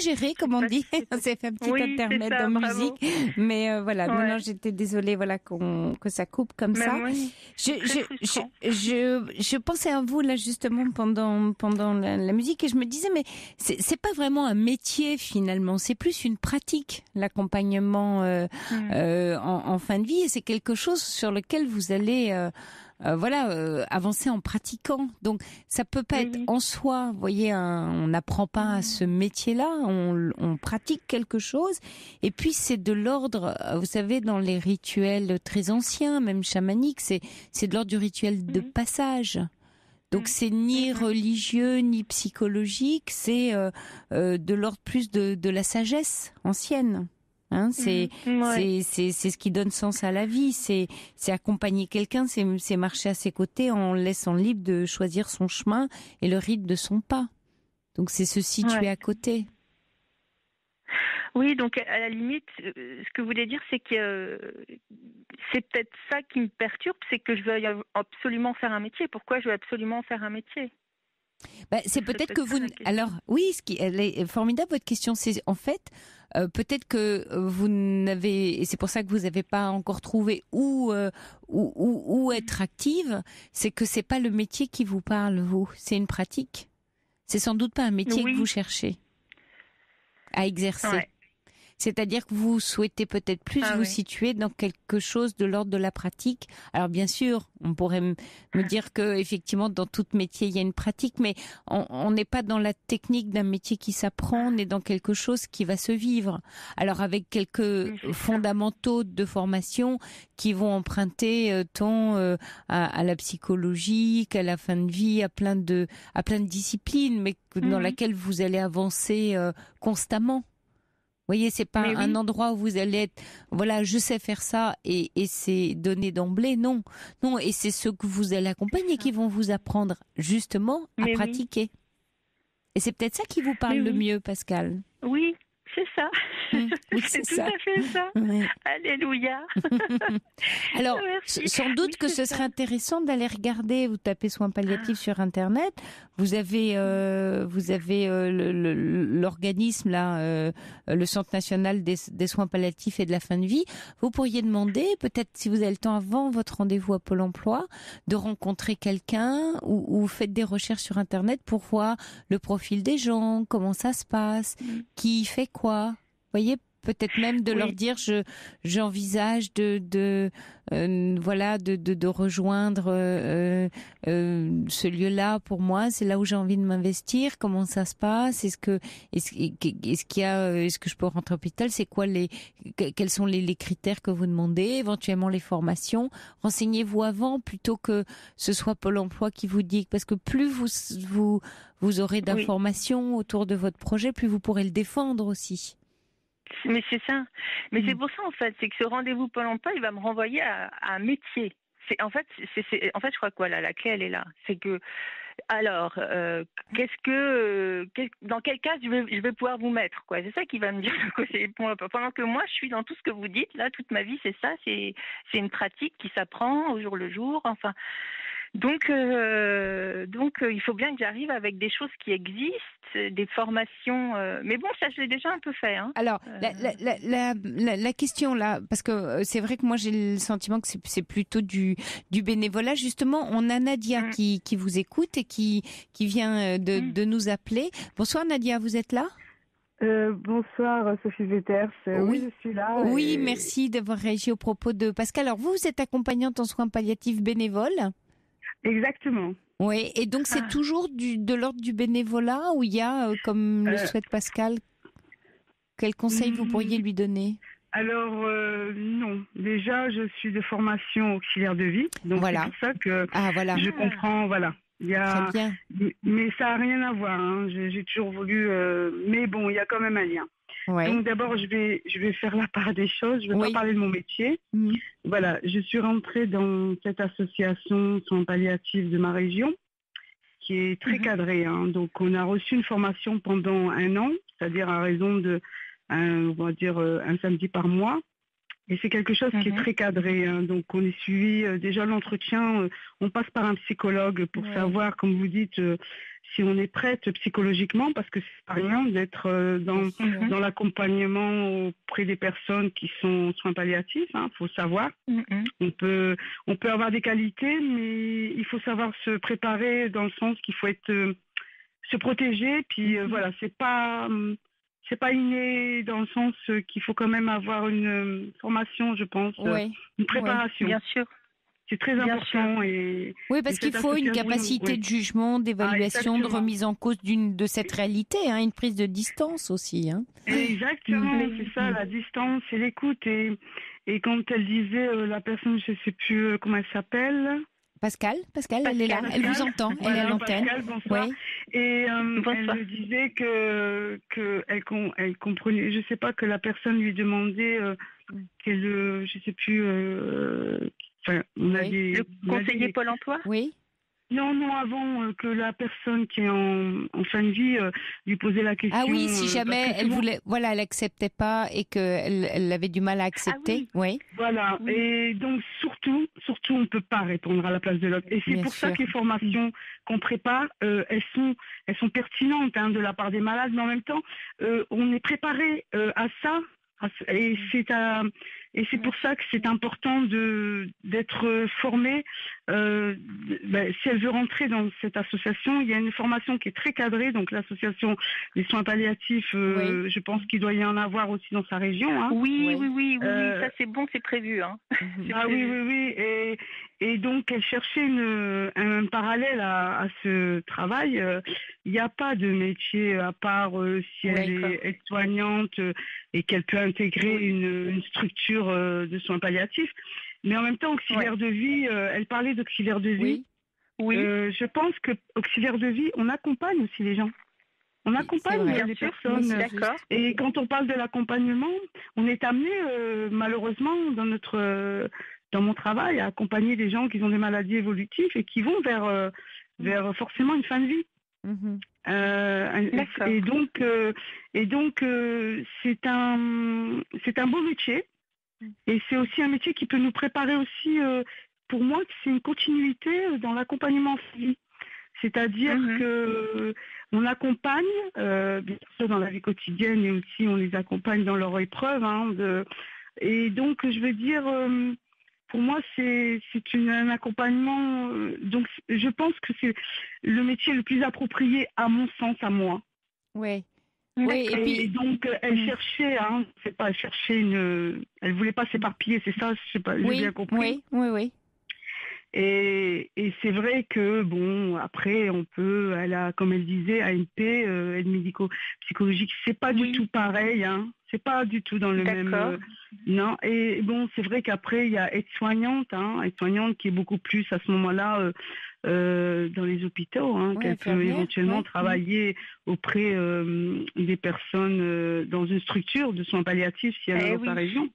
géré, comme on dit. On s'est fait un petit intermède en musique, mais non, j'étais désolée, que ça coupe comme ça. Oui, je pensais à vous là justement pendant la musique, et je me disais, mais c'est pas vraiment un métier finalement, c'est plus une pratique, l'accompagnement en fin de vie, et c'est quelque chose sur lequel vous allez avancer en pratiquant. Donc ça peut pas être en soi, vous voyez, on n'apprend pas à ce métier-là, on pratique quelque chose, et puis c'est de l'ordre, vous savez, dans les rituels très anciens, même chamaniques, c'est de l'ordre du rituel de passage. Donc c'est ni religieux ni psychologique, c'est de l'ordre plus de la sagesse ancienne. C'est ce qui donne sens à la vie, c'est accompagner quelqu'un, c'est marcher à ses côtés en laissant libre de choisir son chemin et le rythme de son pas. Donc c'est se situer à côté. Oui, donc à la limite, ce que vous voulez dire, c'est que c'est peut-être ça qui me perturbe, c'est que je veux absolument faire un métier. Pourquoi je veux absolument faire un métier ? C'est peut-être que vous... Alors, oui, elle est formidable, votre question. C'est en fait, peut-être que vous n'avez... Et c'est pour ça que vous n'avez pas encore trouvé où être active. C'est que c'est pas le métier qui vous parle, vous. C'est une pratique. C'est sans doute pas un métier que vous cherchez à exercer. Ouais. C'est-à-dire que vous souhaitez peut-être plus vous situer dans quelque chose de l'ordre de la pratique. Alors bien sûr, on pourrait me dire que effectivement dans tout métier il y a une pratique, mais on n'est pas dans la technique d'un métier qui s'apprend, on est dans quelque chose qui va se vivre. Alors avec quelques fondamentaux de formation qui vont emprunter tant à la psychologie qu'à la fin de vie, à plein de disciplines, mais dans laquelle vous allez avancer constamment. Vous voyez, c'est pas un endroit où vous allez être, voilà, je sais faire ça et c'est donné d'emblée, non. Et c'est ceux que vous allez accompagner qui vont vous apprendre justement à pratiquer. Et c'est peut-être ça qui vous parle le mieux, Pascal. Oui, c'est ça. Oui, c'est tout à fait ça. Ouais. Alléluia. Alors, sans doute que ce serait intéressant d'aller regarder, vous tapez soins palliatifs sur Internet, vous avez l'organisme là, le Centre national des soins palliatifs et de la fin de vie. Vous pourriez demander, peut-être si vous avez le temps avant votre rendez-vous à Pôle emploi, de rencontrer quelqu'un ou faites des recherches sur Internet pour voir le profil des gens, comment ça se passe, qui fait quoi. Vous voyez, peut-être même de leur dire j'envisage de rejoindre ce lieu-là pour moi, c'est là où j'ai envie de m'investir, comment ça se passe, est-ce que je peux rentrer à l'hôpital, c'est quoi quels sont les critères que vous demandez, éventuellement les formations, renseignez-vous avant plutôt que ce soit Pôle emploi qui vous dit, parce que plus vous aurez d'informations autour de votre projet, plus vous pourrez le défendre aussi. Mais c'est ça. Mais c'est pour ça, en fait, c'est que ce rendez-vous Pôle emploi, il va me renvoyer à un métier. En fait, je crois que la clé, elle est là. C'est que, alors, dans quel cas je vais pouvoir vous mettre, quoi. C'est ça qui va me dire pendant que moi, je suis dans tout ce que vous dites, là, toute ma vie, c'est ça. C'est une pratique qui s'apprend au jour le jour, enfin... Donc, il faut bien que j'arrive avec des choses qui existent, des formations. Mais bon, ça, je l'ai déjà un peu fait. Hein. Alors, la question là, parce que c'est vrai que moi j'ai le sentiment que c'est plutôt du bénévolat. Justement, on a Nadia qui vous écoute et qui vient de nous appeler. Bonsoir Nadia, vous êtes là ? Bonsoir Sophie Veters. Oui, je suis là. Oui, merci d'avoir réagi au propos de Pascal. Alors vous êtes accompagnante en soins palliatifs bénévoles ? Exactement. Oui, et donc c'est toujours de l'ordre du bénévolat où il y a, comme le souhaite Pascal, quel conseil vous pourriez lui donner ? Alors, non. Déjà, je suis de formation auxiliaire de vie, donc c'est pour ça que je comprends, voilà. Très bien. Mais ça n'a rien à voir, hein. J'ai toujours voulu... mais bon, il y a quand même un lien. Ouais. Donc d'abord, je vais faire la part des choses. Je ne vais pas parler de mon métier. Voilà, je suis rentrée dans cette association soins palliatifs de ma région, qui est très cadrée. Hein. Donc on a reçu une formation pendant 1 an, c'est-à-dire à raison de, on va dire, un samedi par mois. Et c'est quelque chose qui est très cadré. Hein. Donc on est suivi déjà l'entretien. On passe par un psychologue pour savoir, comme vous dites, si on est prête psychologiquement, parce que c'est pas rien d'être dans l'accompagnement auprès des personnes qui sont soins palliatifs. Hein, faut savoir. On peut avoir des qualités, mais il faut savoir se préparer dans le sens qu'il faut se protéger. Puis voilà, c'est pas inné dans le sens qu'il faut quand même avoir une formation, je pense, une préparation. Oui, bien sûr. C'est très important. Oui, parce qu'il faut une capacité de jugement, d'évaluation, de remise en cause de cette réalité, hein, une prise de distance aussi. Hein. Exactement, c'est ça, la distance et l'écoute. Et quand elle disait, la personne, je ne sais plus comment elle s'appelle... Pascal, elle est là, elle vous entend, elle est à l'antenne. Pascal, bonsoir. Et elle me disait que elle comprenait, je sais pas, que la personne lui demandait je sais plus. On a le conseiller Pôle emploi. Oui. Non, avant que la personne qui est en fin de vie lui posait la question. Ah oui, si jamais elle voulait, voilà, elle acceptait pas et qu'elle avait du mal à accepter. Oui. Voilà. Oui. Et donc surtout, on ne peut pas répondre à la place de l'autre. Et c'est pour ça que les formations qu'on prépare, elles sont pertinentes de la part des malades, mais en même temps, on est préparé à ça. Et c'est pour ça que c'est important d'être formé. Si elle veut rentrer dans cette association, il y a une formation qui est très cadrée. Donc l'association des soins palliatifs, je pense qu'il doit y en avoir aussi dans sa région. Hein. Oui, ça c'est bon, c'est prévu. Hein. Oui. Et donc elle cherchait un parallèle à ce travail. Il n'y a pas de métier à part si elle est aide-soignante et qu'elle peut intégrer une structure de soins palliatifs. Mais en même temps, auxiliaire de vie, elle parlait d'auxiliaire de vie. Oui. Je pense que auxiliaire de vie, on accompagne aussi les gens. On accompagne les personnes. D'accord. Et quand on parle de l'accompagnement, on est amené, malheureusement, dans mon travail, à accompagner des gens qui ont des maladies évolutives et qui vont vers forcément une fin de vie. Et donc, c'est un beau métier. Et c'est aussi un métier qui peut nous préparer aussi, pour moi, c'est une continuité dans l'accompagnement en vie. C'est-à-dire que on accompagne, bien sûr dans la vie quotidienne, et aussi on les accompagne dans leur épreuve. Et donc, je veux dire, pour moi, c'est un accompagnement. Donc, je pense que c'est le métier le plus approprié à mon sens, à moi. Oui. Et donc elle cherchait, elle voulait pas s'éparpiller, c'est ça, je sais pas, j'ai bien compris. Oui. Et c'est vrai que après elle a, comme elle disait, AMP, aide médico-psychologique, c'est pas du tout pareil, c'est pas du tout dans le même. Non, et c'est vrai qu'après il y a aide-soignante qui est beaucoup plus à ce moment-là. Dans les hôpitaux, qu'elle peut éventuellement travailler auprès des personnes dans une structure de soins palliatifs si elle est dans sa région.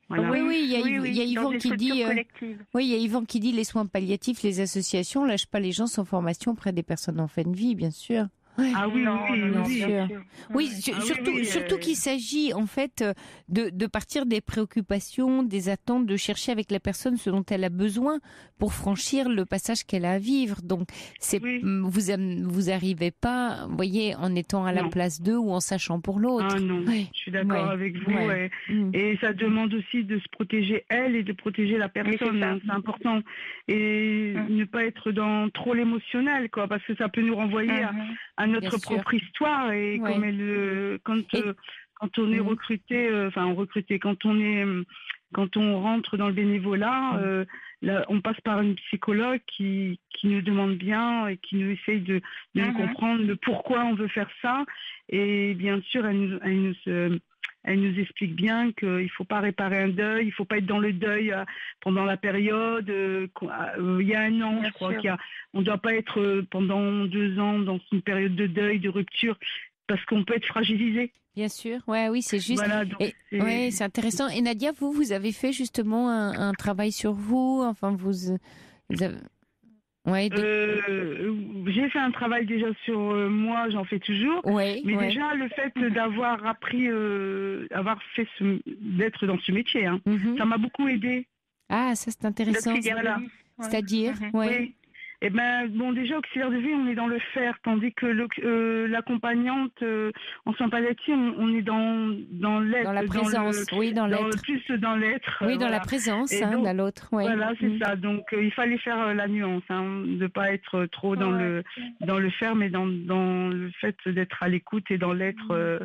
Voilà. Oui, il y a Yvan qui dit. Il y a Yvan qui dit les soins palliatifs, les associations lâchent pas les gens sans formation auprès des personnes en fin de vie, bien sûr. Ah oui, bien sûr. Oui, surtout qu'il s'agit en fait de partir des préoccupations, des attentes, de chercher avec la personne ce dont elle a besoin pour franchir le passage qu'elle a à vivre. Donc, vous arrivez pas, vous voyez, en étant à la place d'eux ou en sachant pour l'autre. Ah non, je suis d'accord avec vous. Et ça demande aussi de se protéger elle et de protéger la personne. C'est important. Et ne pas être dans trop l'émotionnel, parce que ça peut nous renvoyer à notre propre histoire. Et comme quand on est recruté, quand on rentre dans le bénévolat, on passe par une psychologue qui nous demande bien et qui nous essaye de nous comprendre le pourquoi on veut faire ça. Et bien sûr, elle nous explique bien qu'il ne faut pas réparer un deuil, il ne faut pas être dans le deuil pendant la période. Il y a un an, je crois on ne doit pas être pendant 2 ans dans une période de deuil, de rupture, parce qu'on peut être fragilisé. Bien sûr, oui, c'est juste. Voilà, c'est intéressant. Et Nadia, vous avez fait justement un travail sur vous. Enfin, vous avez... j'ai fait un travail déjà sur moi, j'en fais toujours. Mais déjà le fait d'avoir appris, d'être dans ce métier, ça m'a beaucoup aidé. Ah, ça c'est intéressant. C'est-à-dire, Eh ben, déjà, auxiliaire de vie, on est dans le faire, tandis que l'accompagnante en soins palliatifs, on est dans l'être. Dans la présence, dans l'être. Plus dans l'être. Oui, dans la présence de l'autre. Ouais. Voilà, c'est ça. Donc, il fallait faire la nuance, de ne pas être trop dans le faire, mais dans le fait d'être à l'écoute et dans l'être.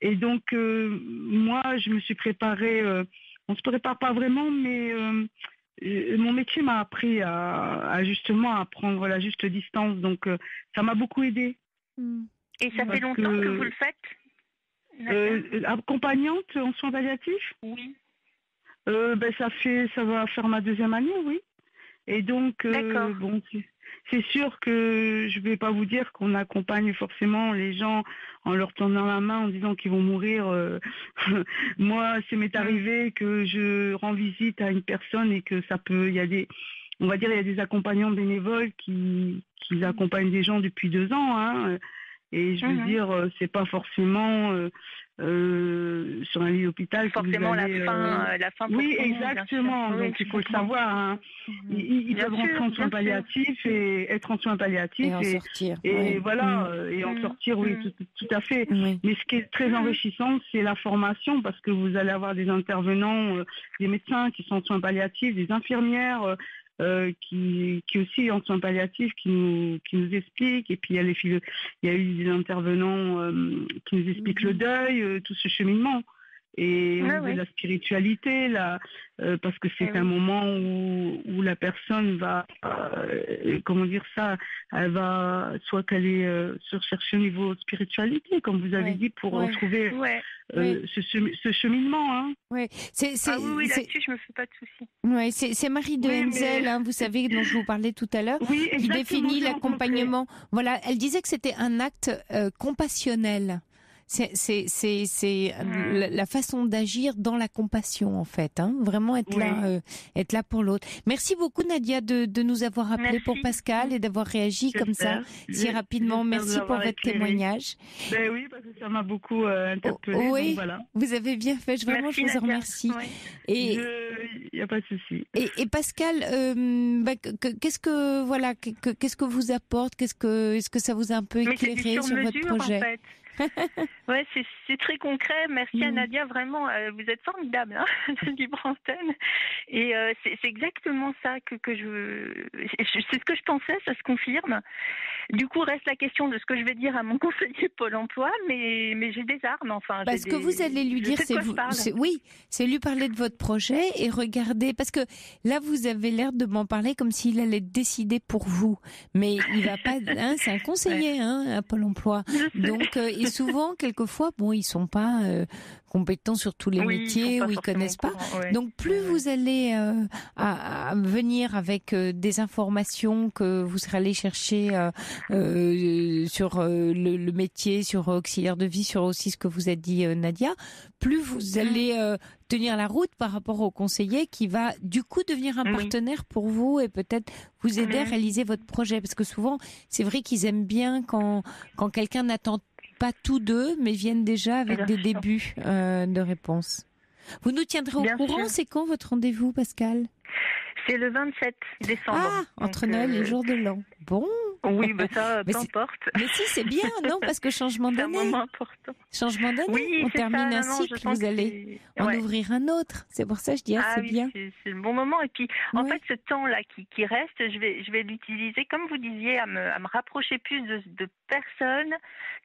Et donc, moi, je me suis préparée, on ne se prépare pas vraiment, mais... mon métier m'a appris à justement à prendre la juste distance, donc ça m'a beaucoup aidé. Et ça fait longtemps que vous le faites, accompagnante en soins palliatifs? Oui. Ça va faire ma 2e année, oui. Et donc c'est sûr que je vais pas vous dire qu'on accompagne forcément les gens en leur tendant la main en disant qu'ils vont mourir. Moi, ça m'est arrivé que je rends visite à une personne et que il y a des on va dire, il y a des accompagnants bénévoles qui accompagnent des gens depuis 2 ans, hein. Et je veux dire, c'est pas forcément sur un lit d'hôpital que forcément vous allez, la fin pour oui, tout le monde, exactement. bien sûr. Donc il faut le savoir. Hein. Ils peuvent rentrer en soins palliatifs et être en soins palliatifs et en sortir. Et voilà, et en sortir, oui, tout à fait. Mais ce qui est très enrichissant, c'est la formation, parce que vous allez avoir des intervenants, des médecins qui sont en soins palliatifs, des infirmières. Qui aussi en soins palliatifs qui nous expliquent, et puis il y a eu des intervenants qui nous expliquent le deuil, tout ce cheminement, et au niveau de la spiritualité parce que c'est un moment où la personne va comment dire ça, elle va soit qu'elle est chercher au niveau spiritualité, comme vous avez dit, pour retrouver ce cheminement, hein. Oui, là-dessus je me fais pas de soucis. Ouais, c'est Marie de Henzel, hein, vous savez, dont je vous parlais tout à l'heure, qui définit l'accompagnement. Voilà, elle disait que c'était un acte compassionnel. C'est la façon d'agir dans la compassion, en fait, hein. Vraiment être là pour l'autre. Merci beaucoup, Nadia, de nous avoir appelé pour Pascal et d'avoir réagi comme ça si rapidement. Merci pour votre témoignage. Ben oui, parce que ça m'a beaucoup interpellée. Oui, donc voilà. Vous avez bien fait. Vraiment, je vous en remercie. Il n'y a pas de souci. Et Pascal, qu'est-ce que vous apporte? Est-ce que ça vous a un peu éclairé sur votre projet? En fait. Ouais, c'est très concret. Merci à Nadia, vraiment, vous êtes formidable, hein, la Libre Antenne. Et c'est exactement ça que c'est ce que je pensais, ça se confirme. Du coup, reste la question de ce que je vais dire à mon conseiller Pôle Emploi, mais j'ai des armes, enfin. Parce que vous allez lui dire, c'est lui parler de votre projet et regarder, parce que là, vous avez l'air de m'en parler comme s'il allait décider pour vous, mais il va pas, hein, c'est un conseiller, hein, à Pôle Emploi. Donc, et souvent, quelquefois, ils sont pas compétents sur tous les métiers, ou ils connaissent pas. Donc, plus vous allez à venir avec des informations que vous serez allé chercher sur le métier, sur auxiliaire de vie, sur aussi ce que vous a dit Nadia, plus vous allez tenir la route par rapport au conseiller qui va du coup devenir un partenaire pour vous et peut-être vous aider à réaliser votre projet. Parce que souvent, c'est vrai qu'ils aiment bien quand quelqu'un n'attend pas tous d'eux, mais viennent déjà avec des débuts de réponse. Vous nous tiendrez au courant. C'est quand votre rendez-vous, Pascal? C'est le 27 décembre. Ah, entre Noël et le jour de l'an. Bon. Oui, ça, peu importe. Mais si, c'est bien, non? Parce que changement d'année. C'est un moment important. Changement d'année. On termine un cycle, vous allez en ouvrir un autre. C'est pour ça que je dis, c'est bien. C'est le bon moment. Et puis, en fait, ce temps-là qui reste, je vais l'utiliser, comme vous disiez, à me rapprocher plus de personnes,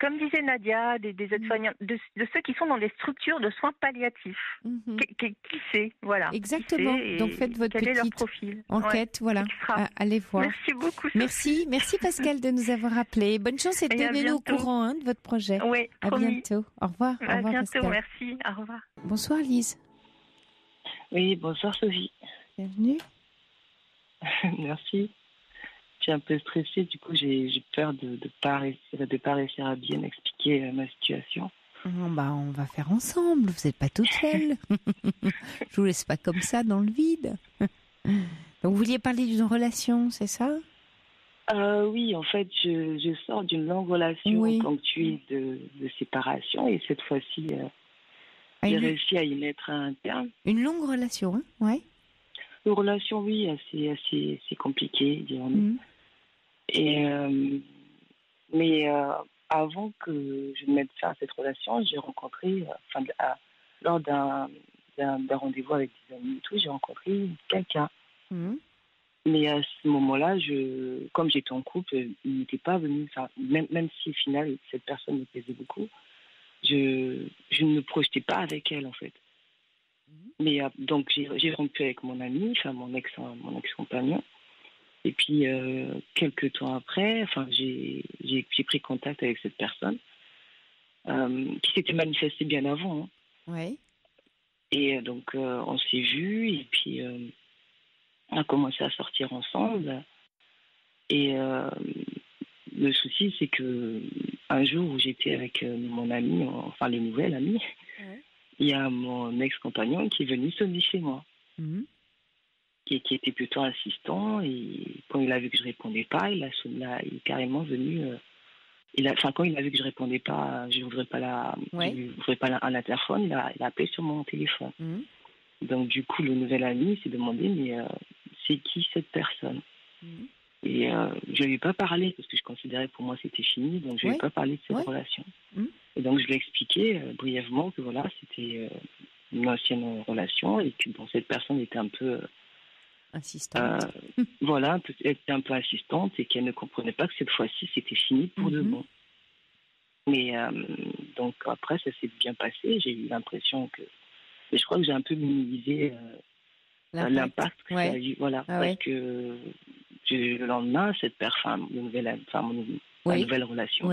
comme disait Nadia, des aides-soignantes, de ceux qui sont dans des structures de soins palliatifs. Qui sait, voilà. Exactement. Donc, faites votre petite enquête, voilà. Allez voir. Merci beaucoup. Merci Pascal de nous avoir appelé. Bonne chance et tenez-nous au courant de votre projet. Oui, à bientôt. Au revoir. À bientôt, Pascal. merci. Au revoir. Bonsoir Lise. Oui, bonsoir Sophie. Bienvenue. Merci. Je suis un peu stressée, du coup j'ai peur de pas réussir à bien expliquer ma situation. On va faire ensemble, vous n'êtes pas toute seule. Je vous laisse pas comme ça dans le vide. Donc vous vouliez parler d'une relation, c'est ça? Oui, en fait, je sors d'une longue relation ponctuée de séparation et cette fois-ci, j'ai réussi à y mettre un terme. Une longue relation, hein? Ouais. Une relation, oui, assez compliquée, dirons-nous. Mais avant que je ne mette fin à cette relation, j'ai rencontré, lors d'un rendez-vous avec des amis et tout, j'ai rencontré quelqu'un. Mais à ce moment-là, comme j'étais en couple, il n'était pas venu. Même si au final cette personne me plaisait beaucoup, je ne me projetais pas avec elle en fait. Mais donc j'ai rompu avec mon ami, mon ex-compagnon. Et puis quelques temps après, j'ai pris contact avec cette personne qui s'était manifestée bien avant. Hein. Ouais. Et donc on s'est vus et puis on a commencé à sortir ensemble. Et le souci, c'est que un jour où j'étais avec mon ami, le nouvel ami, il y a mon ex-compagnon qui est venu sonner chez moi. qui était plutôt insistant. Et quand il a vu que je répondais pas, il est carrément venu. Quand il a vu que je répondais pas, je n'ouvrais pas un interphone, il a appelé sur mon téléphone. Donc du coup, le nouvel ami s'est demandé, mais c'est qui cette personne? Et je lui ai pas parlé parce que je considérais pour moi c'était fini, donc je lui ai pas parlé de cette relation. Et donc je lui ai expliqué brièvement que voilà, c'était une ancienne relation et que cette personne était un peu insistante. Voilà, elle était un peu insistante et qu'elle ne comprenait pas que cette fois-ci c'était fini pour de bon. Mais donc après ça s'est bien passé, j'ai eu l'impression que, et je crois que j'ai un peu minimisé l'impact que ça a eu, voilà, parce que le lendemain, ma nouvelle relation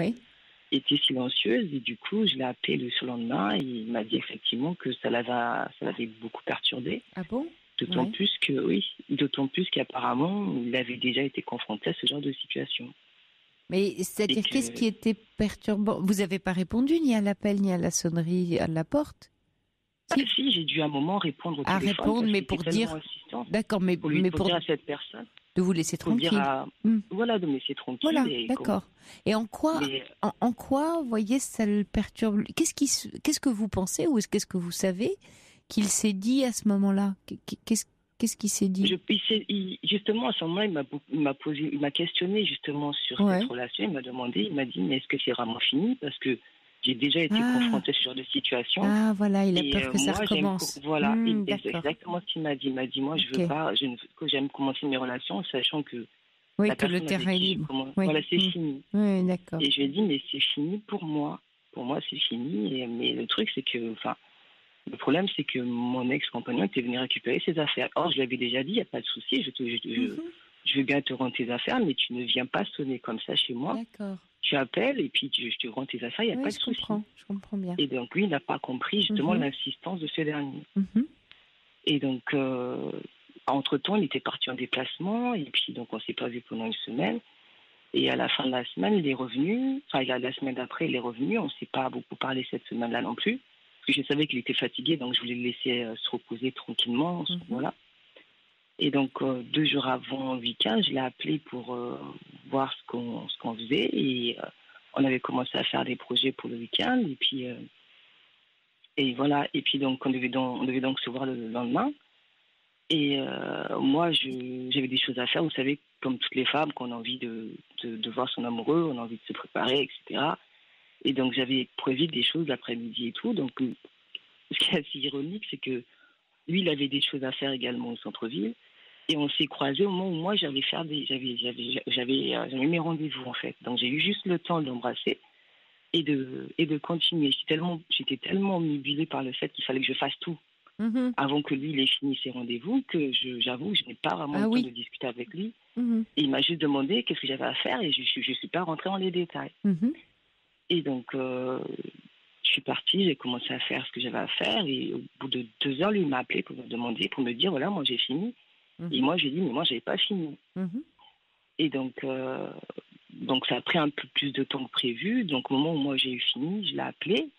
était silencieuse et du coup, je l'ai appelé le surlendemain et il m'a dit effectivement que ça l'avait beaucoup perturbé. Ah bon? D'autant plus qu'apparemment, il avait déjà été confronté à ce genre de situation. Mais c'est-à-dire, qu'est-ce qui était perturbant? Vous n'avez pas répondu ni à l'appel, ni à la sonnerie à la porte? Si, j'ai dû à un moment répondre au téléphone. Répondre, mais pour dire... D'accord, mais pour dire à cette personne... De vous laisser tranquille. Voilà, de me laisser tranquille. Voilà, d'accord. Et en quoi, vous voyez, ça le perturbe? Qu'est-ce que vous pensez ou qu'est-ce que vous savez qu'il s'est dit à ce moment-là? Qu'est-ce qu'il s'est dit? Justement, à ce moment-là, il m'a questionné justement sur cette relation. Il m'a dit, mais est-ce que c'est vraiment fini? Parce que j'ai déjà été confrontée à ce genre de situation. Ah, voilà, il a peur que ça recommence. Voilà, c'est exactement ce qu'il m'a dit. Il m'a dit, moi, je veux pas, que j'aime commencer mes relations, sachant que que le terrain est libre. Voilà, c'est fini. Oui, d'accord. Et je lui ai dit, mais c'est fini pour moi. Pour moi, c'est fini. Mais le truc, c'est que, le problème, c'est que mon ex-compagnon était venu récupérer ses affaires. Or, je lui avais déjà dit, il n'y a pas de souci, je veux bien te rendre tes affaires, mais tu ne viens pas sonner comme ça chez moi. D'accord. Tu appelles et puis je te rends tes affaires, il n'y a pas de souci. Je comprends bien. Et donc, lui, il n'a pas compris justement l'insistance de ce dernier. Et donc, entre-temps, il était parti en déplacement et puis donc on ne s'est pas vu pendant une semaine. Et à la fin de la semaine, il est revenu. La semaine d'après, il est revenu. On ne s'est pas beaucoup parlé cette semaine-là non plus. Parce que je savais qu'il était fatigué, donc je voulais le laisser se reposer tranquillement. Voilà. Et donc, 2 jours avant le week-end, je l'ai appelé pour voir ce qu'on faisait. Et on avait commencé à faire des projets pour le week-end. Et voilà. Et puis, donc, on devait donc se voir le lendemain. Et moi, j'avais des choses à faire. Vous savez, comme toutes les femmes, qu'on a envie de voir son amoureux, on a envie de se préparer, etc. Et donc, j'avais prévu des choses l'après-midi et tout. Donc, ce qui est assez ironique, c'est que lui, il avait des choses à faire également au centre-ville. Et on s'est croisés au moment où moi, j'avais mes rendez-vous, en fait. Donc, j'ai eu juste le temps de l'embrasser et de continuer. J'étais tellement omnibulée par le fait qu'il fallait que je fasse tout avant que lui, il ait fini ses rendez-vous, que j'avoue que je n'ai pas vraiment le temps de discuter avec lui. Et il m'a juste demandé qu'est-ce que j'avais à faire et je suis pas rentrée dans les détails. Et donc, je suis partie, j'ai commencé à faire ce que j'avais à faire et au bout de 2 heures, lui, il m'a appelé pour me dire, voilà, moi, j'ai fini. Et moi, j'ai dit, mais moi, j'avais pas fini. Et donc, ça a pris un peu plus de temps que prévu. Donc, au moment où moi, j'ai eu fini, je l'ai appelé.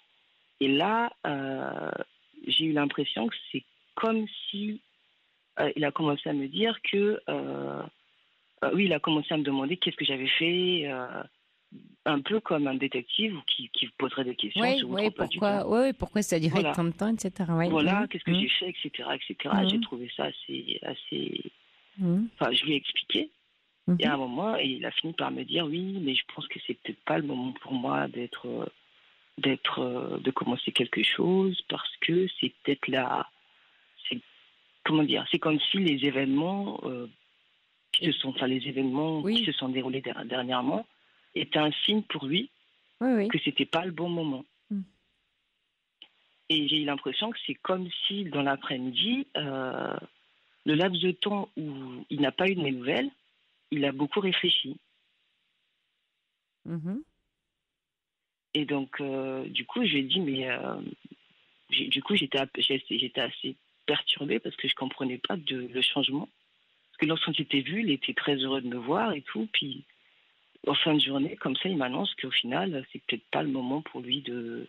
Et là, j'ai eu l'impression que c'est comme si il a commencé à me dire que... il a commencé à me demander qu'est-ce que j'avais fait, un peu comme un détective qui poserait des questions. Pourquoi ça a duré tant de temps, etc. Voilà, qu'est-ce que j'ai fait, etc. J'ai trouvé ça assez... Enfin, je lui ai expliqué. Et à un moment, il a fini par me dire, oui, mais je pense que c'est peut-être pas le moment pour moi de commencer quelque chose parce que c'est peut-être là... C'est comme si les événements... qui se sont déroulés dernièrement étaient un signe pour lui que c'était pas le bon moment. Et j'ai eu l'impression que c'est comme si dans l'après-midi, le laps de temps où il n'a pas eu de mes nouvelles, il a beaucoup réfléchi. Et donc, du coup, je lui ai dit, mais j'étais assez perturbée parce que je comprenais pas le changement. Parce que lorsqu'on s'était vu, il était très heureux de me voir et tout. Puis, en fin de journée, comme ça, il m'annonce qu'au final, c'est peut-être pas le moment pour lui de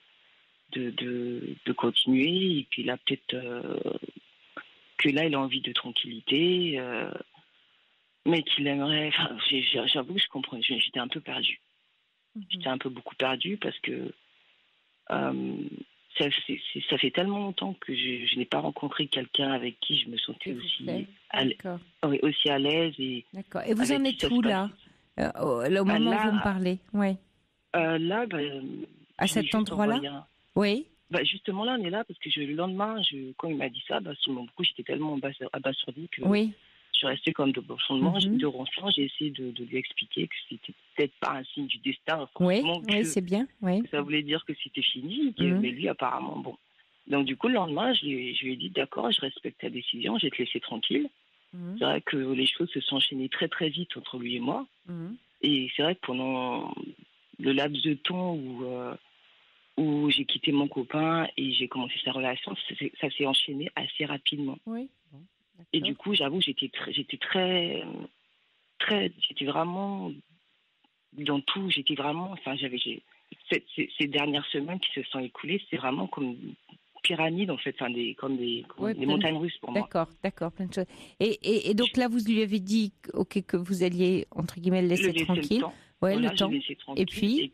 continuer. Et puis, il a peut-être... que là, il a envie de tranquillité, mais qu'il aimerait... Enfin, j'avoue que je comprends, j'étais un peu perdue. J'étais un peu beaucoup perdue parce que ça fait tellement longtemps que je n'ai pas rencontré quelqu'un avec qui je me sentais aussi à l'aise. D'accord. Et vous en êtes où là au moment où vous me parlez? Ouais. Là, à cet endroit-là? Oui. Justement, là, on est là parce que le lendemain, quand il m'a dit ça, sur mon coup, j'étais tellement abasourdie que je suis restée comme de fondement. De ronflant, j'ai essayé de lui expliquer que c'était peut-être pas un signe du destin. Oui, c'est bien. Oui. Ça voulait dire que c'était fini, mais lui, apparemment, bon. Donc, du coup, le lendemain, je lui ai dit, d'accord, je respecte ta décision, je vais te laisser tranquille. C'est vrai que les choses se sont enchaînées très, très vite entre lui et moi. Et c'est vrai que pendant le laps de temps où j'ai quitté mon copain et j'ai commencé sa relation, ça s'est enchaîné assez rapidement. Oui. Bon, et du coup, j'avoue, j'étais vraiment dans tout. J'étais vraiment, ces dernières semaines qui se sont écoulées, c'est vraiment comme une pyramide en fait, comme des montagnes russes pour moi. D'accord, plein de choses. Et donc là, vous lui avez dit, que vous alliez entre guillemets le laisser tranquille. Le temps. Et puis,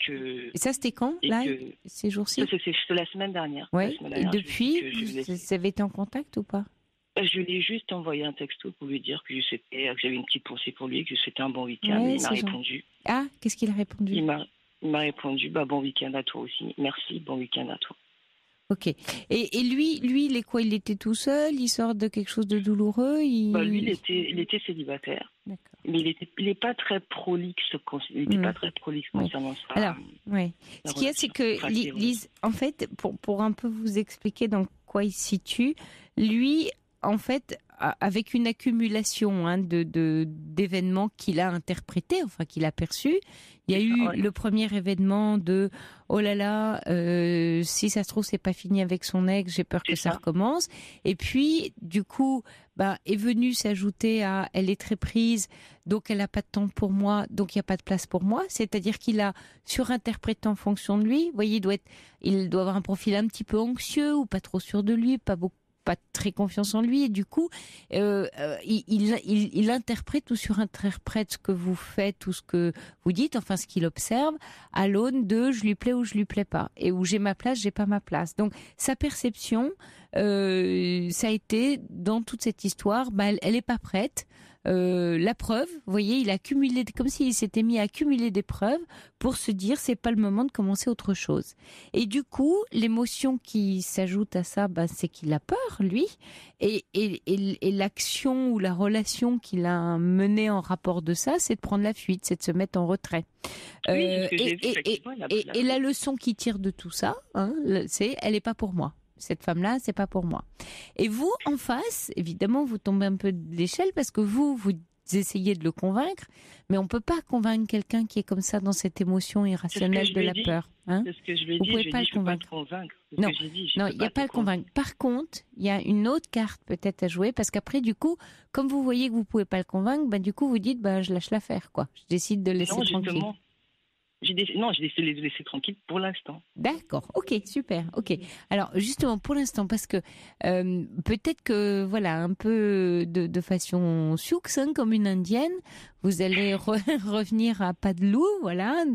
et ça c'était quand, là, ces jours-ci? C'est la semaine dernière. Et depuis, vous avez été en contact ou pas? Je lui ai juste envoyé un texto pour lui dire que j'avais une petite pensée pour lui, que c'était un bon week-end. Il m'a répondu. Ah, qu'est-ce qu'il a répondu? Il m'a répondu, bon week-end à toi aussi. Merci, bon week-end à toi. Ok. Et lui, il est quoi? Il était tout seul? Il sort de quelque chose de douloureux? Lui, il était célibataire. D'accord. Mais il n'est pas très prolixe. Il n'était pas très prolixe concernant ça. Alors, ce qu'il y a, c'est que Lise, en fait, pour un peu vous expliquer dans quoi il se situe, lui, en fait, avec une accumulation d'événements qu'il a interprétés, enfin qu'il a perçus. Il y a eu le premier événement de « Oh là là, si ça se trouve, c'est pas fini avec son ex, j'ai peur que ça recommence ». Et puis, du coup, est venu s'ajouter à « Elle est très prise, donc elle n'a pas de temps pour moi, donc il n'y a pas de place pour moi ». C'est-à-dire qu'il a surinterprété en fonction de lui. Vous voyez, il doit avoir un profil un petit peu anxieux ou pas trop sûr de lui, pas très confiance en lui, et du coup il interprète ou surinterprète ce que vous faites ou ce que vous dites, enfin ce qu'il observe, à l'aune de je lui plais ou je lui plais pas, et où j'ai ma place, j'ai pas ma place. Donc sa perception, ça a été dans toute cette histoire, elle est pas prête. La preuve, vous voyez, il a accumulé, comme s'il s'était mis à accumuler des preuves pour se dire c'est pas le moment de commencer autre chose. Et du coup, l'émotion qui s'ajoute à ça, c'est qu'il a peur, lui, et l'action ou la relation qu'il a menée en rapport de ça, c'est de prendre la fuite, c'est de se mettre en retrait. Et la leçon qu'il tire de tout ça, c'est elle est pas pour moi. Cette femme-là, c'est pas pour moi. Et vous, en face, évidemment, vous tombez un peu de l'échelle parce que vous essayez de le convaincre, mais on peut pas convaincre quelqu'un qui est comme ça dans cette émotion irrationnelle de la peur. C'est ce que je lui ai dit. Vous pouvez pas le convaincre. Non, il n'y a pas à le convaincre. Par contre, il y a une autre carte peut-être à jouer parce qu'après, du coup, comme vous voyez que vous pouvez pas le convaincre, du coup, vous dites, je lâche l'affaire, quoi. Je décide de le laisser tranquille. J'ai décidé de les laisser tranquilles pour l'instant. D'accord, ok, super, ok. Alors justement pour l'instant, parce que peut-être que un peu de façon sioux, comme une indienne, vous allez revenir à pas de loup,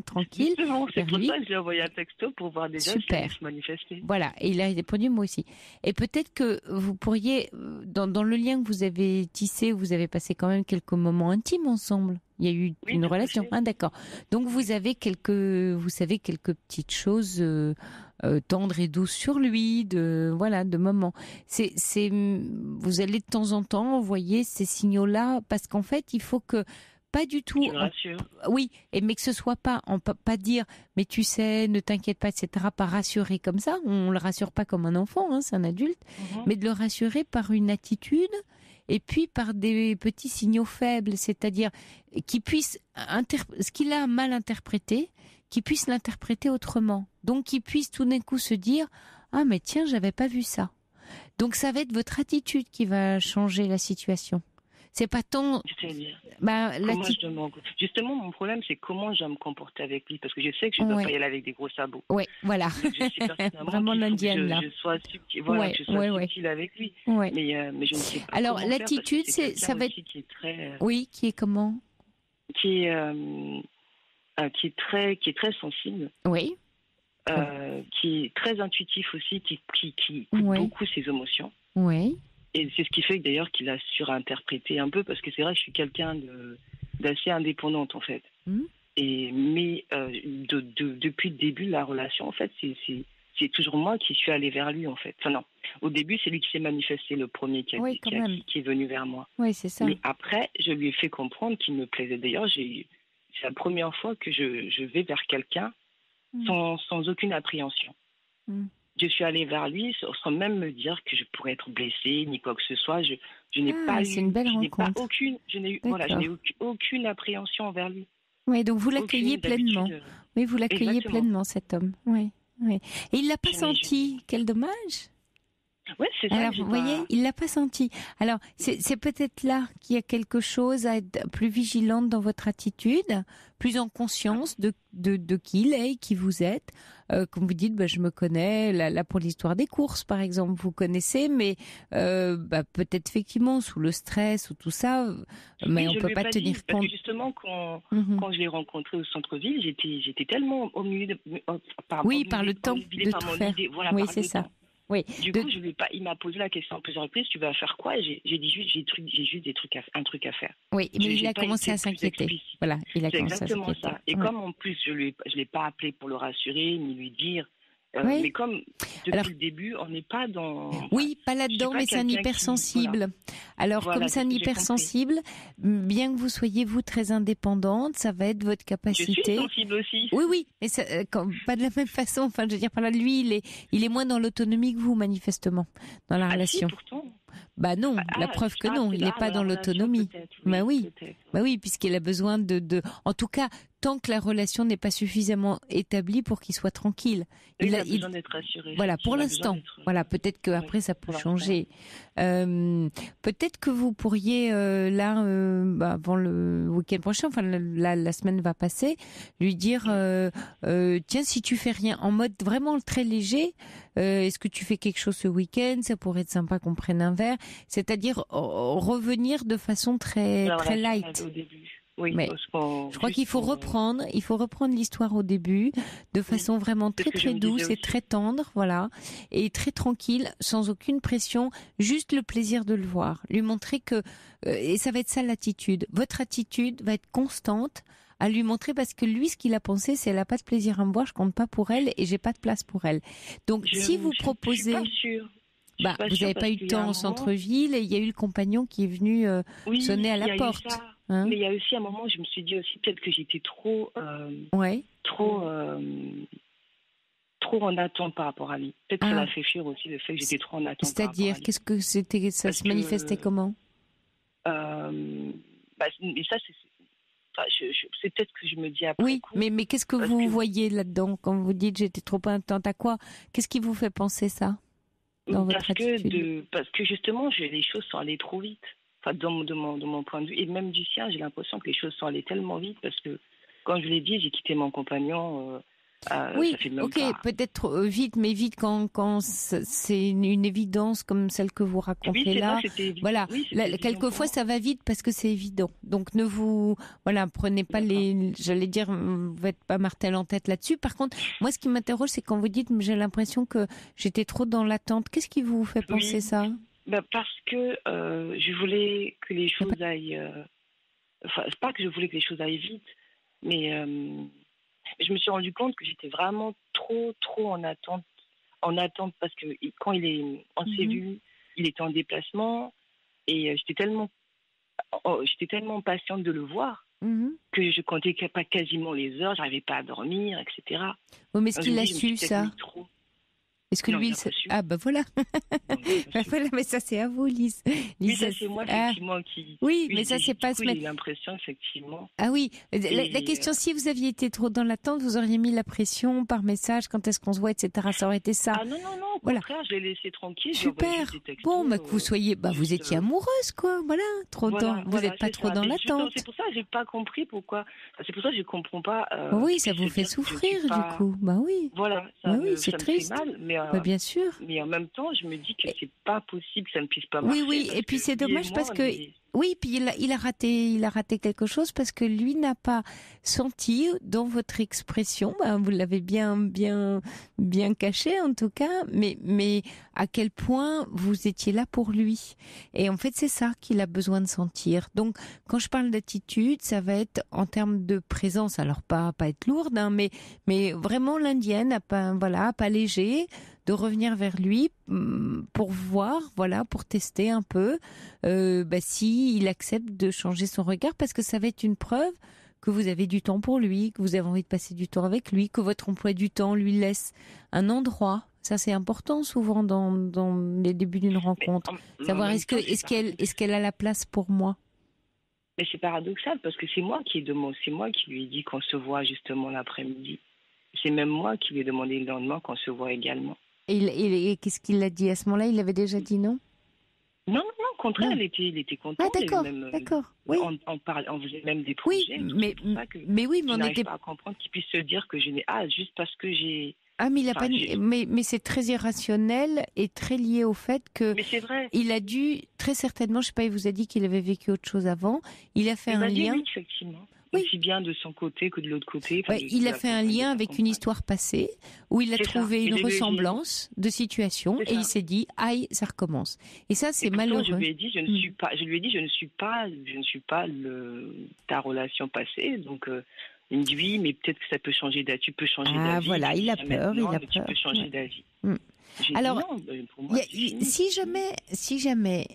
tranquille. Justement, c'est pour ça que j'ai envoyé un texto pour voir déjà si il se manifester. Voilà, et il a répondu moi aussi. Et peut-être que vous pourriez, dans le lien que vous avez tissé, vous avez passé quand même quelques moments intimes ensemble. Il y a eu une relation, d'accord. Donc vous savez quelques petites choses tendres et douces sur lui, de moments. Vous allez de temps en temps envoyer ces signaux-là parce qu'en fait, il faut que pas du tout. Je le rassure. Oui, mais que ce soit pas dire, mais tu sais, ne t'inquiète pas, etc. Pas rassurer comme ça. On le rassure pas comme un enfant, c'est un adulte, mais de le rassurer par une attitude. Et puis par des petits signaux faibles, c'est-à-dire qu'il puisse ce qu'il a mal interprété, qu'il puisse l'interpréter autrement. Donc qu'il puisse tout d'un coup se dire « Ah mais tiens, j'avais pas vu ça ». Donc ça va être votre attitude qui va changer la situation. c'est pas tant. C'est-à-dire comment Justement, mon problème, c'est comment je dois me comporter avec lui, parce que je sais que je ne dois pas y aller avec des gros sabots. Oui, voilà. Vraiment l'indienne, là. Je sois subtil, voilà, que je sois subtil avec lui. Ouais. Mais je ne sais pas. Alors, comment l'attitude, faire, ça va être. Qui est très, oui, qui est comment? Qui est très sensible. Oui. Qui est très intuitif aussi, qui écoute beaucoup ses émotions. Oui. Et c'est ce qui fait que d'ailleurs qu'il a surinterprété un peu, parce que c'est vrai que je suis quelqu'un d'assez indépendante en fait. Mais depuis le début de la relation, en fait, c'est toujours moi qui suis allée vers lui en fait. Enfin non, au début c'est lui qui s'est manifesté le premier qui est venu vers moi. Oui, c'est ça. Mais après, je lui ai fait comprendre qu'il me plaisait. D'ailleurs, c'est la première fois que je vais vers quelqu'un sans aucune appréhension. Je suis allée vers lui sans même me dire que je pourrais être blessée ni quoi que ce soit. Je n'ai pas eu. C'est une belle rencontre. Je n'ai eu aucune appréhension envers lui. Oui, donc vous l'accueillez pleinement. Oui, vous l'accueillez pleinement, cet homme. Oui, oui. Et il l'a pas senti. Quel dommage. Oui, c'est ça. Alors, vous voyez, il l'a pas senti. Alors, c'est peut-être là qu'il y a quelque chose à être plus vigilante dans votre attitude, plus en conscience de qui il est, qui vous êtes. Comme vous dites, je me connais, là pour l'histoire des courses, par exemple, vous connaissez, mais peut-être effectivement sous le stress ou tout ça, mais on peut pas tenir compte. Parce que justement, quand je l'ai rencontré au centre-ville, j'étais tellement au milieu par le temps de tout faire. Voilà, oui, c'est ça. Oui. Du coup, il m'a posé la question à plusieurs reprises, tu vas faire quoi? J'ai dit juste, j'ai juste un truc à faire. Oui, mais il a commencé à s'inquiéter. Voilà, il a commencé à s'inquiéter. C'est exactement ça. Et comme en plus, je l'ai pas appelé pour le rassurer, ni lui dire, mais comme depuis le début, on n'est pas dans... Oui, pas là-dedans, mais c'est un hypersensible. Alors, comme c'est un hypersensible, bien que vous soyez, vous, très indépendante, ça va être votre capacité... Je suis sensible aussi. Oui, mais pas de la même façon. Enfin, je veux dire, par là, lui, il est moins dans l'autonomie que vous, manifestement, dans la relation. Si, pourtant. Non, la preuve que non, il n'est pas dans l'autonomie. Oui, puisqu'il a besoin de... En tout cas, tant que la relation n'est pas suffisamment établie pour qu'il soit tranquille. Il a besoin d'être rassuré. Voilà, pour l'instant. Voilà, peut-être qu'après ça peut changer. Peut-être que vous pourriez, avant le week-end prochain, enfin la semaine va passer, lui dire, tiens, si tu fais rien, en mode vraiment très léger, est-ce que tu fais quelque chose ce week-end? Ça pourrait être sympa qu'on prenne un verre. C'est-à-dire revenir de façon très light. Au début. Oui, mais je crois qu'il faut reprendre l'histoire au début de façon vraiment très très douce et très tendre, voilà, et très tranquille, sans aucune pression, juste le plaisir de le voir, lui montrer que et ça va être ça l'attitude. Votre attitude va être constante à lui montrer, parce que lui, ce qu'il a pensé, c'est elle a pas de plaisir à me voir, je compte pas pour elle et j'ai pas de place pour elle. Donc si vous proposez, je suis pas sûre. Vous n'avez pas eu de temps en centre-ville et il y a eu le compagnon qui est venu sonner à la porte. Mais il y a aussi un moment où je me suis dit aussi peut-être que j'étais trop en attente par rapport à lui. Peut-être que ça m'a fait fuir aussi le fait que j'étais trop en attente. C'est-à-dire, qu'est-ce que c'était? Ça se manifestait comment? Mais ça, c'est peut-être que je me dis après. Oui, mais qu'est-ce que vous voyez là-dedans quand vous dites j'étais trop en attente à quoi? Qu'est-ce qui vous fait penser ça? Parce que justement, les choses sont allées trop vite. Enfin, de mon point de vue, et même du sien, j'ai l'impression que les choses sont allées tellement vite, parce que, comme je l'ai dit, j'ai quitté mon compagnon. Oui, peut-être vite, mais vite quand c'est une évidence comme celle que vous racontez là. Voilà, quelquefois ça va vite parce que c'est évident. Donc prenez pas j'allais dire, vous n'êtes pas martel en tête là-dessus. Par contre, moi ce qui m'interroge, c'est quand vous dites, j'ai l'impression que j'étais trop dans l'attente. Qu'est-ce qui vous fait penser ça? Parce que je voulais que les choses aillent. C'est pas que je voulais que les choses aillent vite, mais je me suis rendu compte que j'étais vraiment trop en attente parce que quand on s'est vu, il était en déplacement et j'étais tellement patiente de le voir que je comptais pas quasiment les heures, j'arrivais pas à dormir, etc. Oui, mais est-ce qu'il a su ça? Est-ce que lui, ah bah voilà. Voilà, mais ça c'est à vous, Lise. Oui, ça c'est moi effectivement qui. Oui, mais ça c'est pas. J'ai l'impression effectivement. Ah oui, la question, si vous aviez été trop dans l'attente, vous auriez mis la pression par message, quand est-ce qu'on se voit, etc. Ça aurait été ça. Ah non, au contraire, je l'ai laissé tranquille. Super. Bon, bah que vous soyez, vous étiez amoureuse, quoi. Voilà, vous n'êtes pas trop dans l'attente. C'est pour ça que j'ai pas compris pourquoi. C'est pour ça que je comprends pas. Oui, ça vous fait souffrir du coup. Bah oui. Voilà. C'est triste. Bien sûr. Mais en même temps, je me dis que c'est pas possible que ça ne puisse pas marcher. Oui, et puis c'est dommage parce que. Oui, puis il a raté quelque chose parce que lui n'a pas senti dans votre expression, vous l'avez bien caché en tout cas, mais à quel point vous étiez là pour lui. Et en fait, c'est ça qu'il a besoin de sentir. Donc, quand je parle d'attitude, ça va être en termes de présence, alors pas être lourde, mais vraiment l'indienne, pas léger, de revenir vers lui pour voir, pour tester un peu si il accepte de changer son regard, parce que ça va être une preuve que vous avez du temps pour lui, que vous avez envie de passer du temps avec lui, que votre emploi du temps lui laisse un endroit. Ça, c'est important souvent dans les débuts d'une rencontre. Savoir est-ce qu'elle a la place pour moi. Mais c'est paradoxal parce que c'est moi qui lui ai dit qu'on se voit justement l'après-midi. C'est même moi qui lui ai demandé le lendemain qu'on se voit également. Et qu'est-ce qu'il a dit à ce moment-là? Il avait déjà dit non? Non, au contraire, il était content. Ah, d'accord. Oui. On faisait même des projets. Oui, mais on n'arrive pas à comprendre qu'il puisse se dire que je n'ai juste parce que j'ai. Ah, mais mais c'est très irrationnel et très lié au fait que. Mais c'est vrai. Il a dû très certainement, je sais pas, il vous a dit qu'il avait vécu autre chose avant. Il a fait un lien. Oui, effectivement. Oui. Aussi bien de son côté que de l'autre côté. Il a fait un lien avec une histoire passée où il a trouvé une ressemblance de situation et il s'est dit aïe, ça recommence. Et ça, c'est malheureux. Je lui ai dit je ne suis pas ta relation passée. Donc il me dit oui, mais peut-être que ça peut changer d'avis. Tu peux changer d'avis. Ah voilà, il a peur. Tu peux changer d'avis. Alors, si jamais,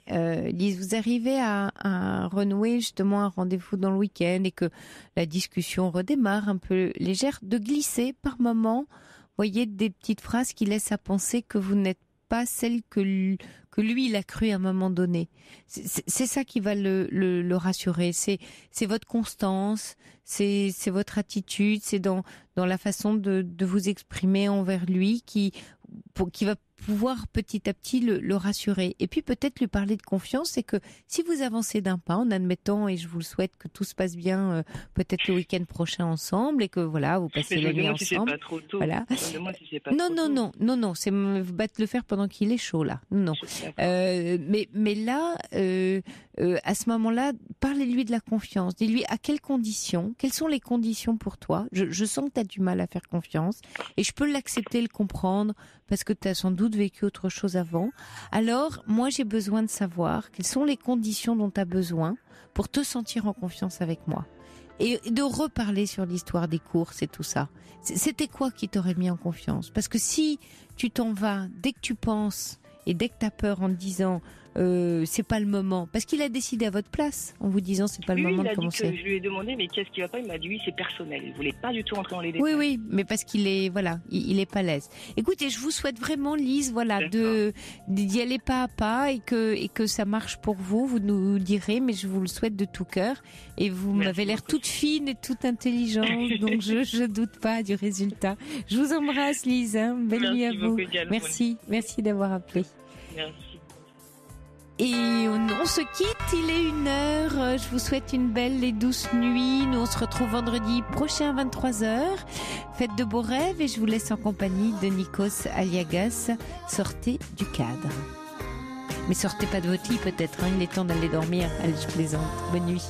Lise, vous arrivez à renouer justement un rendez-vous dans le week-end et que la discussion redémarre un peu légère, de glisser par moment, voyez, des petites phrases qui laissent à penser que vous n'êtes pas celle que lui il a cru à un moment donné. C'est ça qui va le rassurer. C'est votre constance, c'est votre attitude, c'est dans la façon de vous exprimer envers lui qui va pouvoir petit à petit le rassurer. Et puis peut-être lui parler de confiance, c'est que si vous avancez d'un pas, en admettant, et je vous le souhaite, que tout se passe bien, peut-être le week-end prochain ensemble, et que vous passez la nuit ensemble. Si c'est pas trop tôt. Voilà. Non, c'est battre le fer pendant qu'il est chaud là. Non. Mais là, à ce moment-là, parlez-lui de la confiance. Dis-lui à quelles conditions, quelles sont les conditions pour toi. Je sens que tu as du mal à faire confiance, et je peux l'accepter, le comprendre, parce que tu as sans doute vécu autre chose avant. Alors, moi, j'ai besoin de savoir quelles sont les conditions dont tu as besoin pour te sentir en confiance avec moi. Et de reparler sur l'histoire des courses et tout ça. C'était quoi qui t'aurait mis en confiance? Parce que si tu t'en vas dès que tu penses et dès que tu as peur en te disant c'est pas le moment, parce qu'il a décidé à votre place en vous disant c'est pas le moment de commencer. Je lui ai demandé mais qu'est-ce qui va pas, il m'a dit oui, c'est personnel, il voulait pas du tout entrer dans les détails. Oui, mais parce qu'il est il est pas à l'aise. Écoutez, je vous souhaite vraiment, Lise, d'y aller pas à pas et que ça marche pour vous. Vous nous direz, mais je vous le souhaite de tout cœur. Et vous m'avez l'air toute fine et toute intelligente, donc je doute pas du résultat. Je vous embrasse, Lise. Belle nuit à vous. Merci d'avoir appelé. Merci. Et on se quitte, il est 1h. Je vous souhaite une belle et douce nuit. Nous, on se retrouve vendredi prochain à 23h. Faites de beaux rêves et je vous laisse en compagnie de Nikos Aliagas. Sortez du cadre. Mais sortez pas de votre lit peut-être, il est temps d'aller dormir. Allez, je plaisante. Bonne nuit.